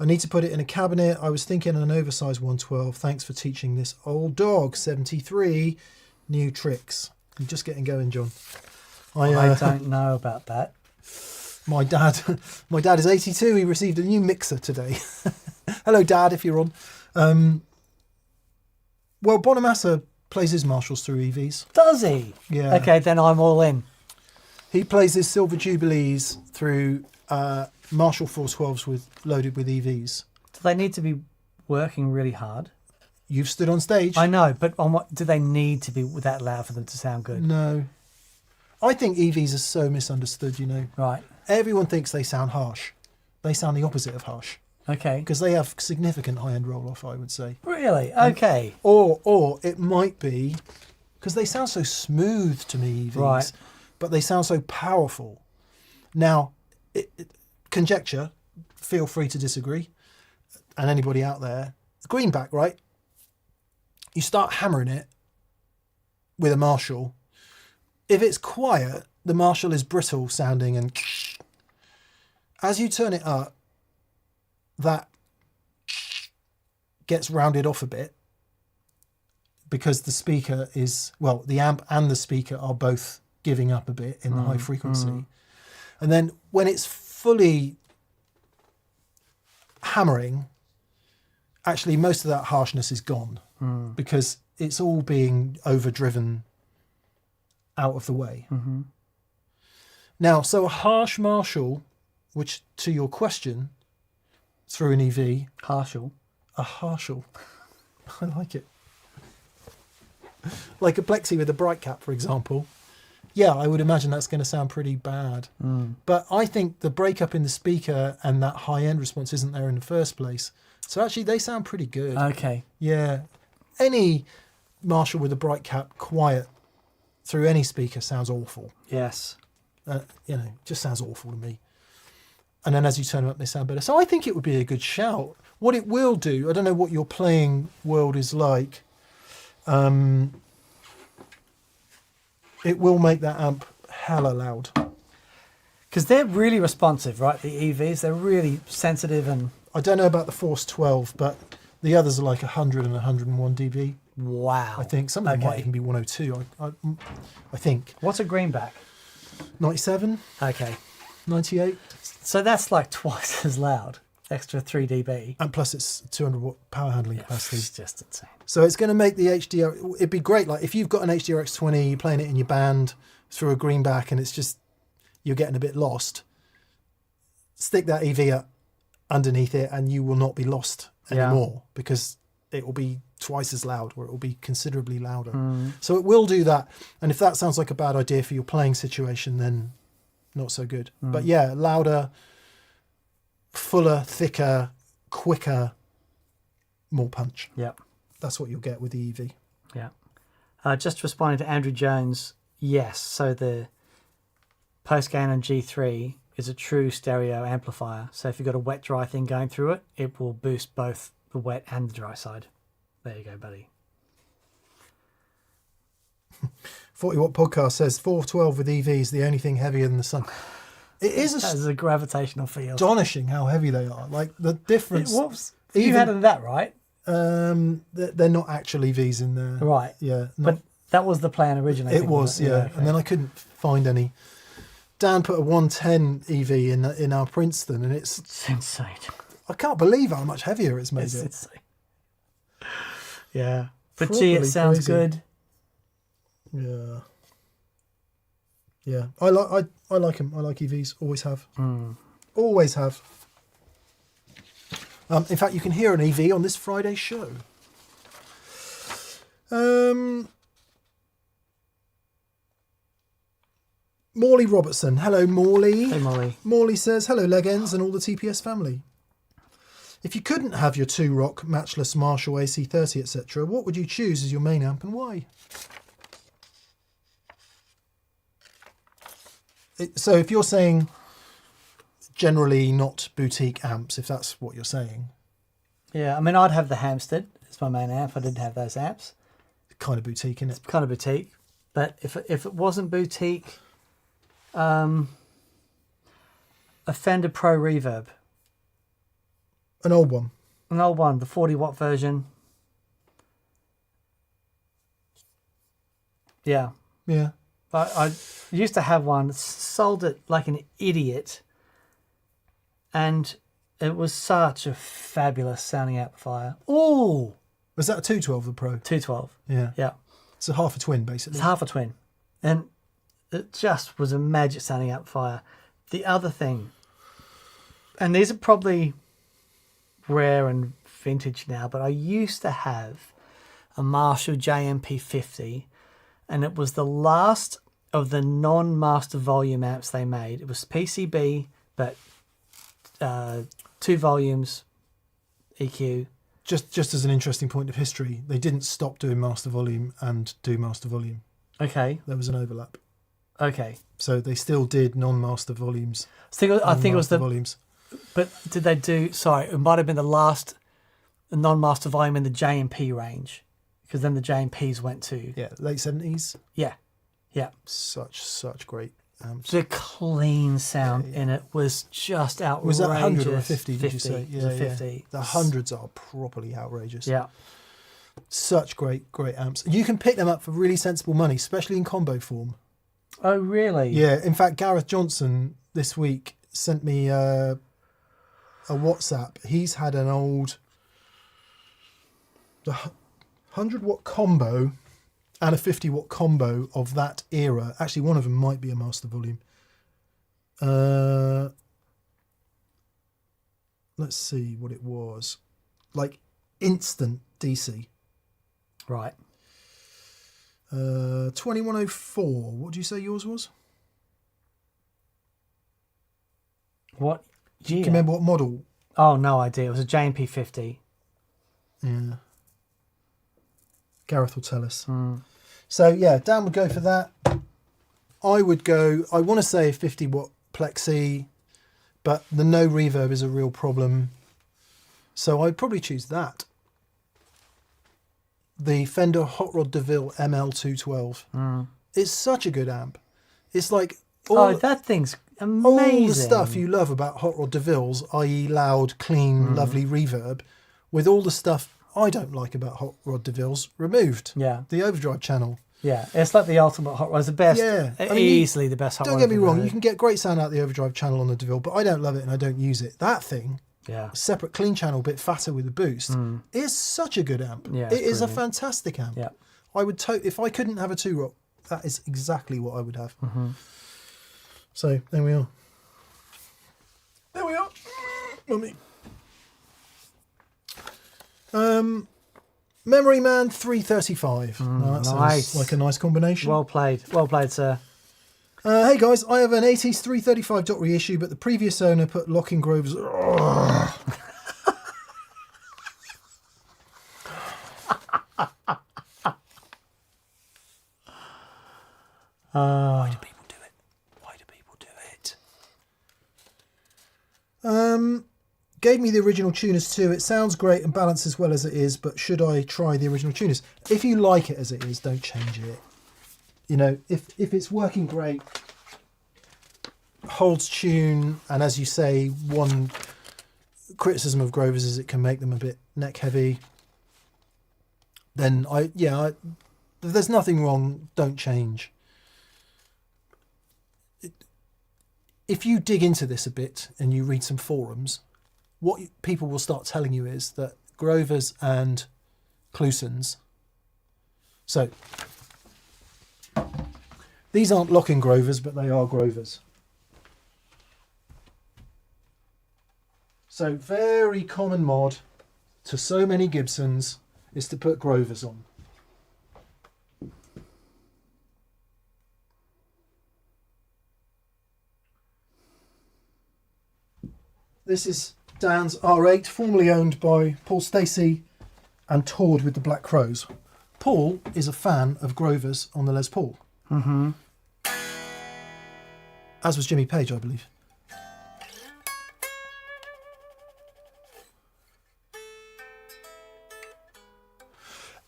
I need to put it in a cabinet. I was thinking an oversized 112. Thanks for teaching this old dog, 73, new tricks. I'm just getting going, John.
I don't know about that.
My dad is 82. He received a new mixer today. Hello, Dad, if you're on. Well, Bonamassa plays his Marshalls through EVs.
Does he?
Yeah.
Okay, then I'm all in.
He plays his Silver Jubilees through Marshall Force 12s loaded with EVs.
Do they need to be working really hard?
You've stood on stage.
I know, but on what do they need to be that loud for them to sound good?
No. I think EVs are so misunderstood, you know.
Right.
Everyone thinks they sound harsh. They sound the opposite of harsh.
Okay.
Because they have significant high-end roll-off, I would say.
Really? Okay.
Or it might be because they sound so smooth to me, EVs,
Right.
but they sound so powerful. Now, conjecture, feel free to disagree, and anybody out there, greenback, right? You start hammering it with a Marshall. If it's quiet, the Marshall is brittle sounding, and as you turn it up, that gets rounded off a bit because the speaker is, well, the amp and the speaker are both giving up a bit in the high frequency. And then when it's fully hammering, actually most of that harshness is gone because it's all being overdriven out of the way. Now, so a harsh Marshall, which to your question, through an EV.
Harshal.
A Harshal. I like it. Like a Plexi with a bright cap, for example. Yeah, I would imagine that's going to sound pretty bad. But I think the breakup in the speaker and that high-end response isn't there in the first place. So actually, they sound pretty good.
Okay.
Yeah. Any Marshall with a bright cap, quiet, through any speaker sounds awful.
Yes.
Just sounds awful to me. And then as you turn them up, they sound better. So I think it would be a good shout. What it will do, I don't know what your playing world is like. It will make that amp hella loud.
Because they're really responsive, right? The EVs, they're really sensitive and...
I don't know about the Force 12, but the others are like 100 and 101 dB.
Wow.
I think some of them might even be 102. I think.
What's a greenback?
97,
Okay.
98.
So that's like twice as loud. Extra 3 dB.
And plus it's 200 watt power handling capacity.
It's just insane.
So it's going to make the HDR... It'd be great, like if you've got an HDRX20, you're playing it in your band through a greenback and it's just... You're getting a bit lost. Stick that EV up underneath it and you will not be lost anymore because it will be twice as loud or it will be considerably louder. So it will do that. And if that sounds like a bad idea for your playing situation, then not so good. But yeah, louder, fuller, thicker, quicker, more punch.
Yeah.
That's what you'll get with the EV.
Yeah. Just responding to Andrew Jones, yes. So the Postgain G3 is a true stereo amplifier. So if you've got a wet dry thing going through it, it will boost both the wet and the dry side. There you go, buddy.
40 Watt Podcast says 412 with EVs, the only thing heavier than the sun. It is
That is a gravitational field.
astonishing how heavy they are. Like the difference.
Whoops. You had that right?
They're not actual EVs in there.
Right.
Yeah.
But that was the plan originally.
It was, yeah.
Okay.
And then I couldn't find any. Dan put a 110 EV in our Princeton, and
It's insane.
I can't believe how much heavier it's made
It's
it.
insane. Yeah. But
Properly
gee, it sounds
crazy.
good.
Yeah. Yeah. I like them. I like EVs. Always have. Always have. In fact, you can hear an EV on this Friday's show. Morley Robertson. Hello, Morley.
Hey, Molly.
Morley says, hello, Legends and all the TPS family. If you couldn't have your 2-rock, matchless Marshall AC30, etc., what would you choose as your main amp and why? So if you're saying generally not boutique amps, if that's what you're saying.
Yeah, I mean, I'd have the Hampstead as my main amp if I didn't have those amps.
Kind of boutique, isn't it?
It's kind of boutique. But if it wasn't boutique, a Fender Pro Reverb.
An old one.
An old one, the 40-watt version. Yeah.
Yeah.
I used to have one, sold it like an idiot, and it was such a fabulous sounding amplifier. Ooh!
Was that a 212, the Pro?
212.
Yeah.
Yeah.
It's a half a twin, basically.
It's half a twin. And it just was a magic sounding amplifier. The other thing, and these are probably rare and vintage now, but I used to have a Marshall JMP50, and it was the last of the non-master volume amps they made. It was PCB, but 2 volumes, EQ.
Just as an interesting point of history, they didn't stop doing master volume and do master volume.
Okay.
There was an overlap.
Okay.
So they still did non-master volumes.
I think it was the
volumes.
But did they do? Sorry, it might have been the last non-master volume in the J&P range, because then the J&Ps went to
Late 70s.
yeah.
Such great amps.
The clean sound in it was just outrageous.
Was that 100 or a 50? Did you say?
It was a 50.
The hundreds are properly outrageous.
Yeah.
Such great amps. You can pick them up for really sensible money, especially in combo form.
Oh really?
Yeah. In fact, Gareth Johnson this week sent me a WhatsApp. He's had an old 100-watt combo and a 50-watt combo of that era. Actually, one of them might be a master volume. Let's see what it was. Like instant DC.
Right.
2104. What do you say yours was?
What?
Do you remember what model?
Oh, no idea. It was a J&P 50.
Yeah. Gareth will tell us. So yeah, Dan would go for that. I would go, I want to say a 50-watt Plexi, but the no reverb is a real problem. So I'd probably choose that. The Fender Hot Rod DeVille ML212. It's such a good amp. It's like
that thing's amazing.
all the stuff you love about Hot Rod DeVille's, i.e. loud, clean, lovely reverb, with all the stuff I don't like about Hot Rod DeVille's removed.
Yeah.
The overdrive channel.
Yeah, it's like the ultimate Hot Rod. It's the best.
Yeah. I mean,
easily the best Hot Rod.
Don't get me wrong,
ever.
you can get great sound out of the overdrive channel on the DeVille, but I don't love it and I don't use it. That thing,
Yeah.
separate clean channel, bit fatter with the boost, is such a good amp.
Yeah,
it
it's
is a
brilliant.
fantastic amp.
Yeah.
I would if I couldn't have a 2-rock, that is exactly what I would have. So there we are. There we are. Mummy. Memory Man 335. Now, that
nice.
sounds like a nice combination.
Well played, sir.
Hey guys, I have an 80s 335 dot reissue, but the previous owner put Locking Grove's. Why do people do it? Why do people do it? Gave me the original tuners too. It sounds great and balanced as well as it is, but should I try the original tuners? If you like it as it is, don't change it. You know, if it's working great, holds tune, and as you say, one criticism of Grover's is it can make them a bit neck heavy, then if there's nothing wrong, don't change. If you dig into this a bit and you read some forums, what people will start telling you is that Grover's and Klusons, so these aren't Locking Grovers, but they are Grovers. So very common mod to so many Gibsons is to put Grovers on. This is Dan's R8, formerly owned by Paul Stacey and toured with the Black Crows. Paul is a fan of Grovers on the Les Paul.
Mm-hmm.
As was Jimmy Page, I believe.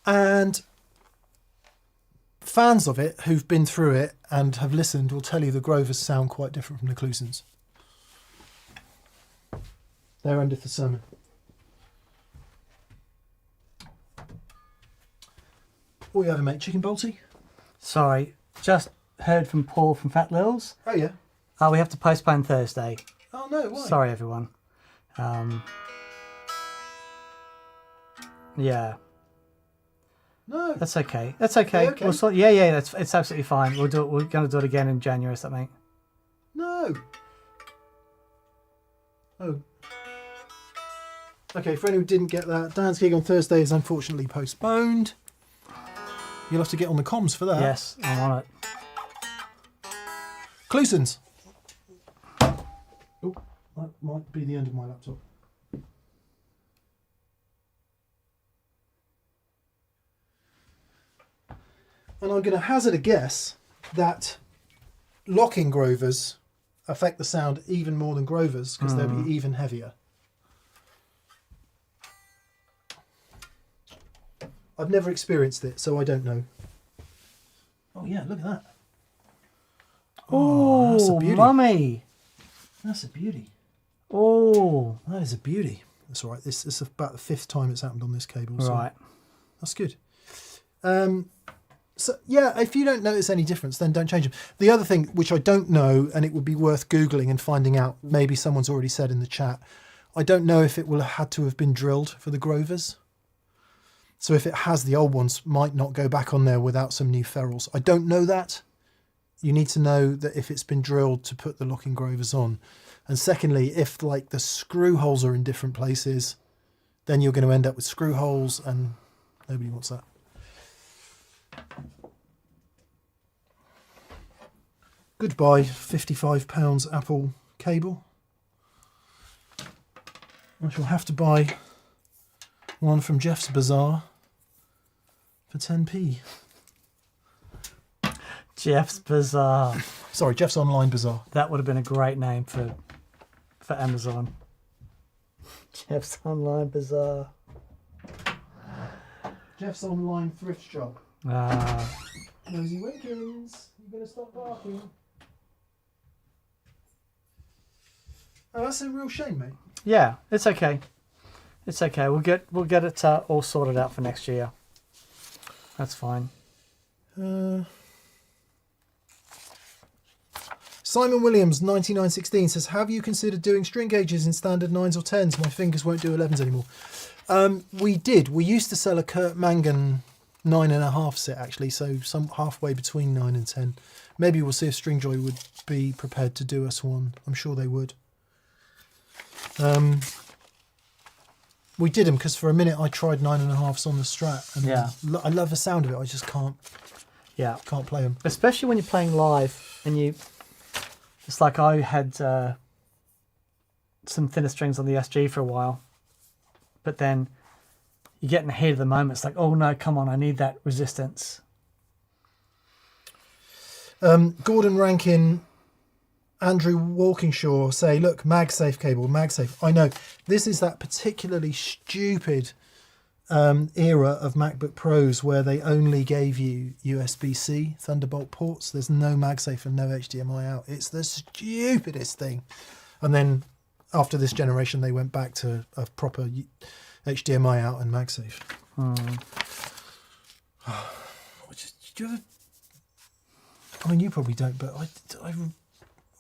And fans of it who've been through it and have listened will tell you the Grovers sound quite different from the Clusons. There endeth the sermon. What are you having, mate? Chicken bolty?
Sorry, just heard from Paul from Fat Lils.
Oh, yeah.
We have to postpone Thursday.
Oh, no, why?
Sorry, everyone. Yeah.
No.
That's okay. That's okay.
Okay.
We'll sort, yeah, it's absolutely fine. We'll do it. We're going to do it again in January or something.
No. Oh. Okay, for anyone who didn't get that, Dan's gig on Thursday is unfortunately postponed. You'll have to get on the comms for that.
Yes, I'm on it.
Clusons. Oh, that might be the end of my laptop. And I'm going to hazard a guess that locking Grovers affect the sound even more than Grovers because they'll be even heavier. I've never experienced it, so I don't know. Oh yeah, look at that.
Oh,
that's a beauty.
mummy.
That's a beauty.
Oh.
That is a beauty. That's all right. This is about the 5th time it's happened on this cable. So
Right.
that's good. So yeah, if you don't notice any difference, then don't change them. The other thing, which I don't know, and it would be worth Googling and finding out, maybe someone's already said in the chat, I don't know if it will have had to have been drilled for the Grovers. So if it has, the old ones might not go back on there without some new ferrules. I don't know that. You need to know that if it's been drilled to put the locking Grovers on. And secondly, if like the screw holes are in different places, then you're going to end up with screw holes and nobody wants that. Goodbye, £55 Apple cable. I shall have to buy one from Jeff's Bazaar for 10p.
Jeff's Bazaar.
Sorry, Jeff's Online Bazaar.
That would have been a great name for Amazon. Jeff's Online Bazaar.
Jeff's Online Thrift Shop. Rosie Winkins, you going to stop barking? Oh, that's a real shame, mate.
Yeah, it's okay. It's okay. We'll get it all sorted out for next year. That's fine.
Simon Williams, 9916, says, have you considered doing string gauges in standard 9s or 10s? My fingers won't do 11s anymore. We did. We used to sell a Kurt Mangan 9.5 set, actually, so some halfway between 9 and 10. Maybe we'll see if Stringjoy would be prepared to do us one. I'm sure they would. We did them because for a minute I tried 9.5s on the Strat, and
yeah,
I love the sound of it. I just can't play them,
especially when you're playing live and you. It's like I had some thinner strings on the SG for a while, but then you get in the heat of the moment. It's like, oh no, come on, I need that resistance.
Gordon Rankin, Andrew Walkingshaw say, look, MagSafe cable, MagSafe. I know, this is that particularly stupid era of MacBook Pros where they only gave you USB-C Thunderbolt ports. There's no MagSafe and no HDMI out. It's the stupidest thing. And then after this generation, they went back to a proper HDMI out and MagSafe. Do you ever... I mean, you probably don't, but I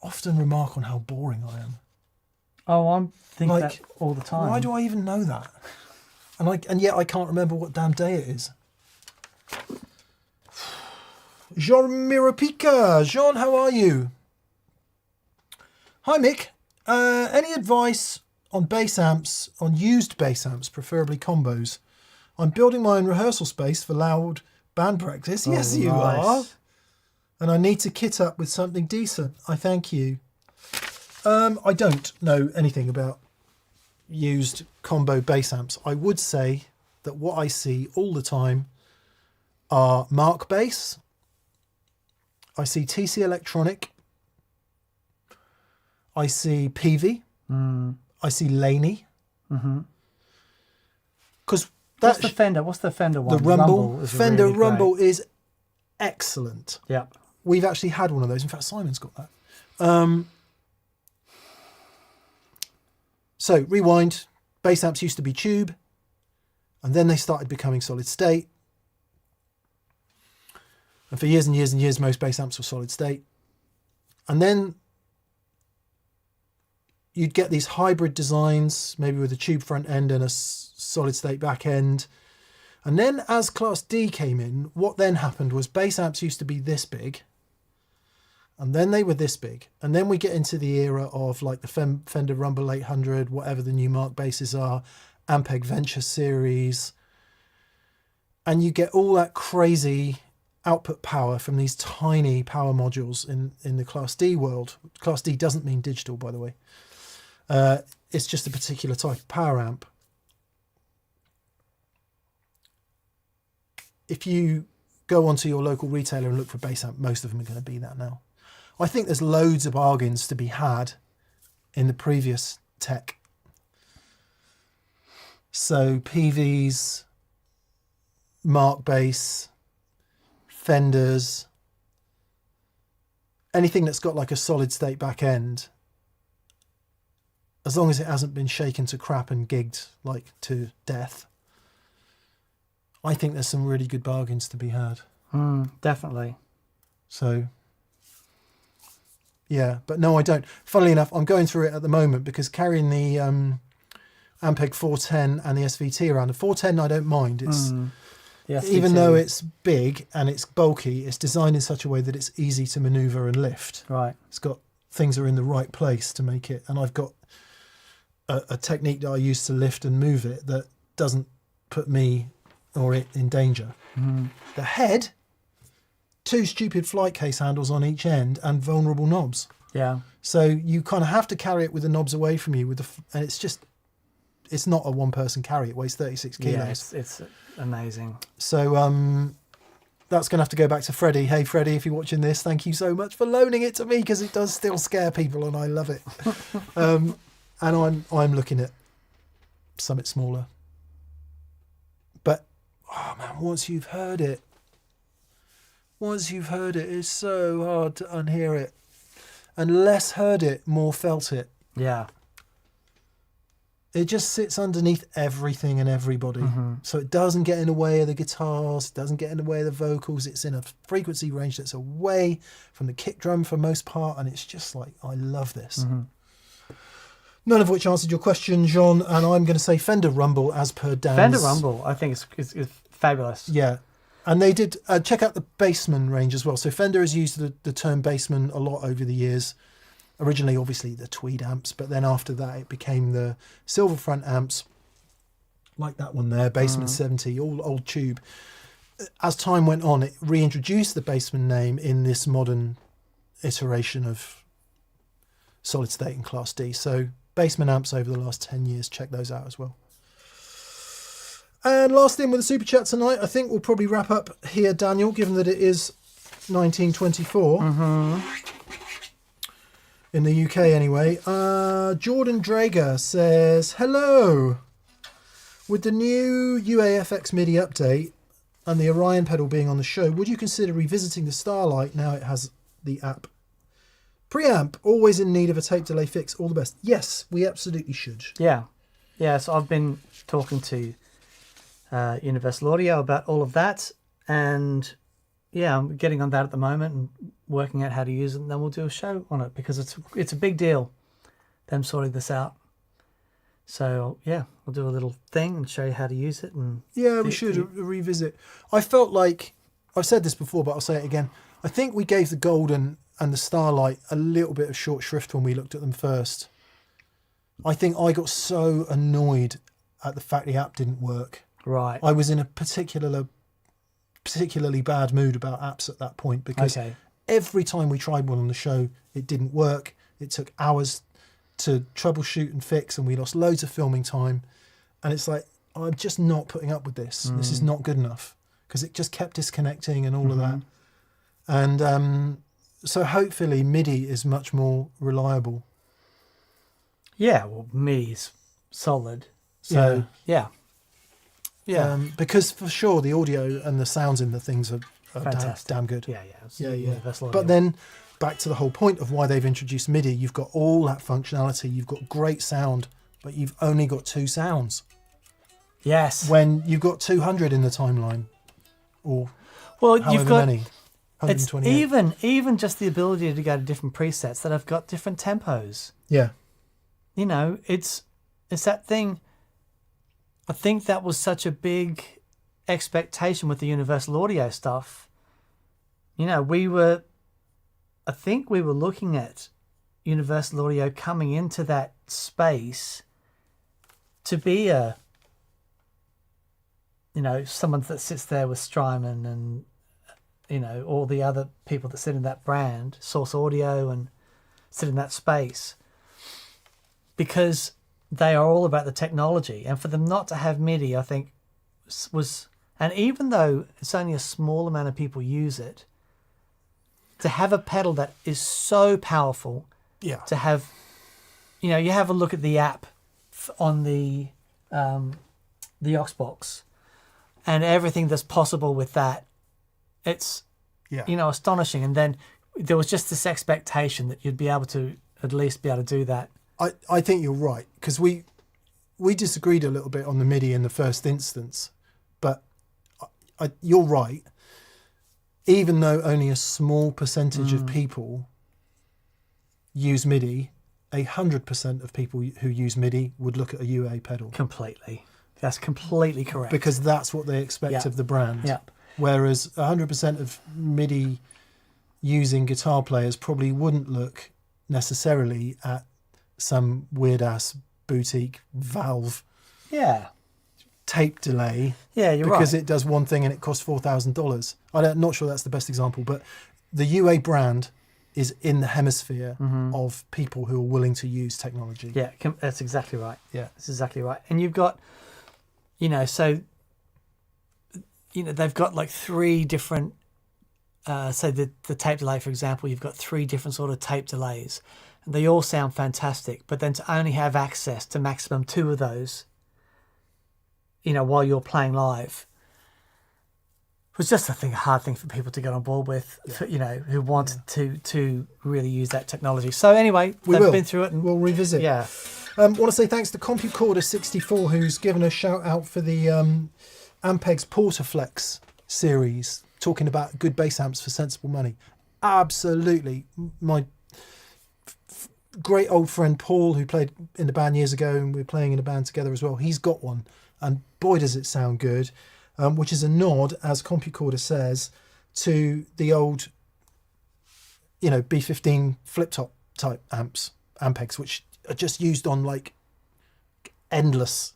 often remark on how boring I am.
Oh, I'm thinking that all the time.
Why do I even know that? And yet I can't remember what damn day it is. Jean Mirapica. Jean, how are you? Hi, Mick. Any advice on bass amps, on used bass amps, preferably combos. I'm building my own rehearsal space for loud band practice. Yes, you are. And I need to kit up with something decent. I thank you. I don't know anything about used combo bass amps. I would say that what I see all the time are Mark Bass. I see TC Electronic. I see Peavey. I see Laney. Because
what's the Fender? What's the Fender one?
The Rumble.
is
Fender
really
Rumble
great.
is excellent.
Yeah.
We've actually had one of those. In fact, Simon's got that. So rewind. Bass amps used to be tube, and then they started becoming solid state. And for years and years and years, most bass amps were solid state. And then you'd get these hybrid designs, maybe with a tube front end and a solid state back end. And then as Class D came in, what then happened was bass amps used to be this big. And then they were this big. And then we get into the era of like the Fender Rumble 800, whatever the new Mark basses are, Ampeg Venture series. And you get all that crazy output power from these tiny power modules in the Class D world. Class D doesn't mean digital, by the way. It's just a particular type of power amp. If you go onto your local retailer and look for a bass amp, most of them are going to be that now. I think there's loads of bargains to be had in the previous tech. So PVs, Mark bass, Fenders, anything that's got like a solid state back end, as long as it hasn't been shaken to crap and gigged like to death, I think there's some really good bargains to be had.
Definitely.
So, yeah, but no, I don't. Funnily enough, I'm going through it at the moment because carrying the Ampeg 410 and the SVT around. The 410 I don't mind. It's even though it's big and it's bulky, it's designed in such a way that it's easy to maneuver and lift.
Right.
It's got things are in the right place to make it, and I've got a technique that I use to lift and move it that doesn't put me or it in danger. The head, 2 stupid flight case handles on each end and vulnerable knobs.
Yeah.
So you kind of have to carry it with the knobs away from you and it's not a one person carry. It weighs 36 kilos.
Yeah, it's amazing.
So that's going to have to go back to Freddie. Hey, Freddie, if you're watching this, thank you so much for loaning it to me because it does still scare people and I love it. And I'm looking at something smaller. But, oh man, once you've heard it, it's so hard to unhear it. And less heard it, more felt it.
Yeah.
It just sits underneath everything and everybody. So it doesn't get in the way of the guitars, it doesn't get in the way of the vocals. It's in a frequency range that's away from the kick drum for most part. And it's just like, I love this. None of which answered your question, John. And I'm going to say Fender Rumble as per Dan's.
Fender Rumble, I think is fabulous.
Yeah. And they did, check out the Bassman range as well. So Fender has used the term Bassman a lot over the years. Originally, obviously, the Tweed amps, but then after that, it became the silver front amps, like that one there, Bassman 70, all old tube. As time went on, it reintroduced the Bassman name in this modern iteration of solid state and Class D. So Bassman amps over the last 10 years, check those out as well. And last in with the super chat tonight, I think we'll probably wrap up here, Daniel, given that it is 1924. In the UK anyway. Jordan Drager says, hello. With the new UAFX MIDI update and the Orion pedal being on the show, would you consider revisiting the Starlight now it has the app? Preamp, always in need of a tape delay fix. All the best. Yes, we absolutely should.
Yeah. Yeah, so I've been talking to Universal Audio about all of that. And yeah, I'm getting on that at the moment and working out how to use it, and then we'll do a show on it because it's a big deal, them sorting this out. So yeah, we'll do a little thing and show you how to use it. And
yeah, we should revisit. I felt like, I've said this before, but I'll say it again. I think we gave the Golden and the Starlight a little bit of short shrift when we looked at them first. I think I got so annoyed at the fact the app didn't work.
Right.
I was in a particularly bad mood about apps at that point because every time we tried one on the show, it didn't work. It took hours to troubleshoot and fix, and we lost loads of filming time. And it's like, I'm just not putting up with this. This is not good enough, because it just kept disconnecting and all of that. And so hopefully MIDI is much more reliable.
Yeah, well, MIDI's solid. So, yeah.
Because for sure the audio and the sounds in the things are damn good.
Yeah.
But then back to the whole point of why they've introduced MIDI, you've got all that functionality, you've got great sound, but you've only got 2 sounds.
Yes.
When you've got 200 in the timeline, or
you've got
many,
it's even just the ability to go to different presets that have got different tempos.
Yeah.
You know, it's that thing. I think that was such a big expectation with the Universal Audio stuff. You know, I think we were looking at Universal Audio coming into that space to be someone that sits there with Strymon and, all the other people that sit in that brand, Source Audio, and sit in that space, because they are all about the technology. And for them not to have MIDI, I think was, and even though it's only a small amount of people use it, to have a pedal that is so powerful, to have, you have a look at the app on the Oxbox and everything that's possible with that, it's, astonishing. And then there was just this expectation that you'd be able to at least be able to do that.
I think you're right, because we disagreed a little bit on the MIDI in the first instance, but you're right. Even though only a small percentage of people use MIDI, 100% of people who use MIDI would look at a UA pedal.
Completely. That's completely correct.
Because that's what they expect of the brand.
Yeah.
Whereas 100% of MIDI using guitar players probably wouldn't look necessarily at some weird ass boutique valve tape delay.
Yeah, you're
because
right.
it does one thing and it costs $4,000. I'm not sure that's the best example, but the UA brand is in the hemisphere of people who are willing to use technology.
Yeah, that's exactly right.
Yeah,
that's exactly right. And you've got, they've got like 3 different. Say the tape delay, for example, you've got 3 different sort of tape delays. And they all sound fantastic, but then to only have access to maximum 2 of those, while you're playing live, was just a hard thing for people to get on board with, who wanted to really use that technology. So anyway, we've been through it, and
we'll revisit.
Yeah.
Want to say thanks to CompuCorder64, who's given a shout out for the Ampeg's Portaflex series, talking about good bass amps for sensible money. Absolutely. My great old friend Paul, who played in the band years ago, and we're playing in a band together as well, he's got one, and boy does it sound good, which is a nod, as CompuCorder says, to the old B15 flip top type Ampegs, which are just used on like endless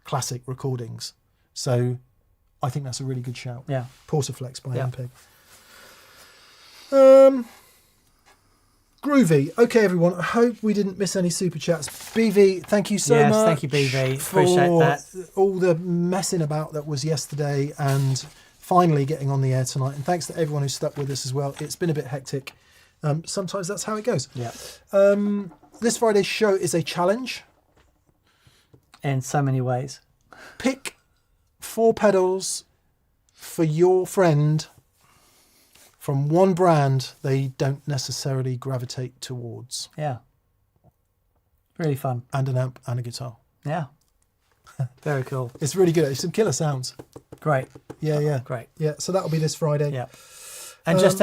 classic recordings. So I think that's a really good shout.
Yeah.
Portaflex by Ampeg. Groovy. Okay, everyone. I hope we didn't miss any super chats. BV, thank you so much.
Yes, thank you, BV. Appreciate that.
All the messing about that was yesterday and finally getting on the air tonight. And thanks to everyone who stuck with us as well. It's been a bit hectic. Sometimes that's how it goes.
Yeah.
This Friday's show is a challenge.
In so many ways.
Pick 4 pedals for your friend from one brand they don't necessarily gravitate towards.
Yeah. Really fun.
And an amp and a guitar.
Yeah. Very cool.
It's really good. It's some killer sounds.
Great.
Yeah.
Great.
Yeah, so that'll be this Friday.
Yeah. And just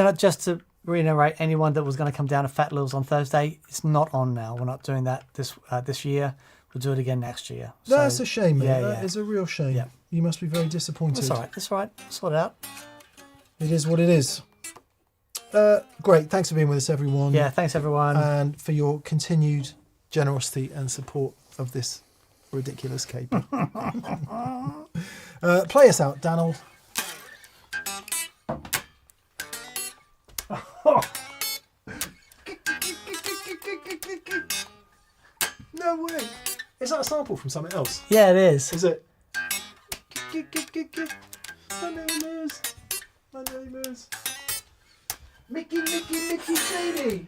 to reiterate, anyone that was going to come down to Fat Lils on Thursday, it's not on now. We're not doing that this year. We'll do it again next year. So,
that's a shame, mate.
Yeah,
That is a real shame.
Yeah.
You must be very disappointed.
That's all right. That's all right. Sort it out.
It is what it is. Great. Thanks for being with us, everyone.
Yeah, thanks, everyone.
And for your continued generosity and support of this ridiculous caper. Play us out, Daniel. No way. Is that a sample from something else?
Yeah, it is.
Is it? My name is Mickey Sadie.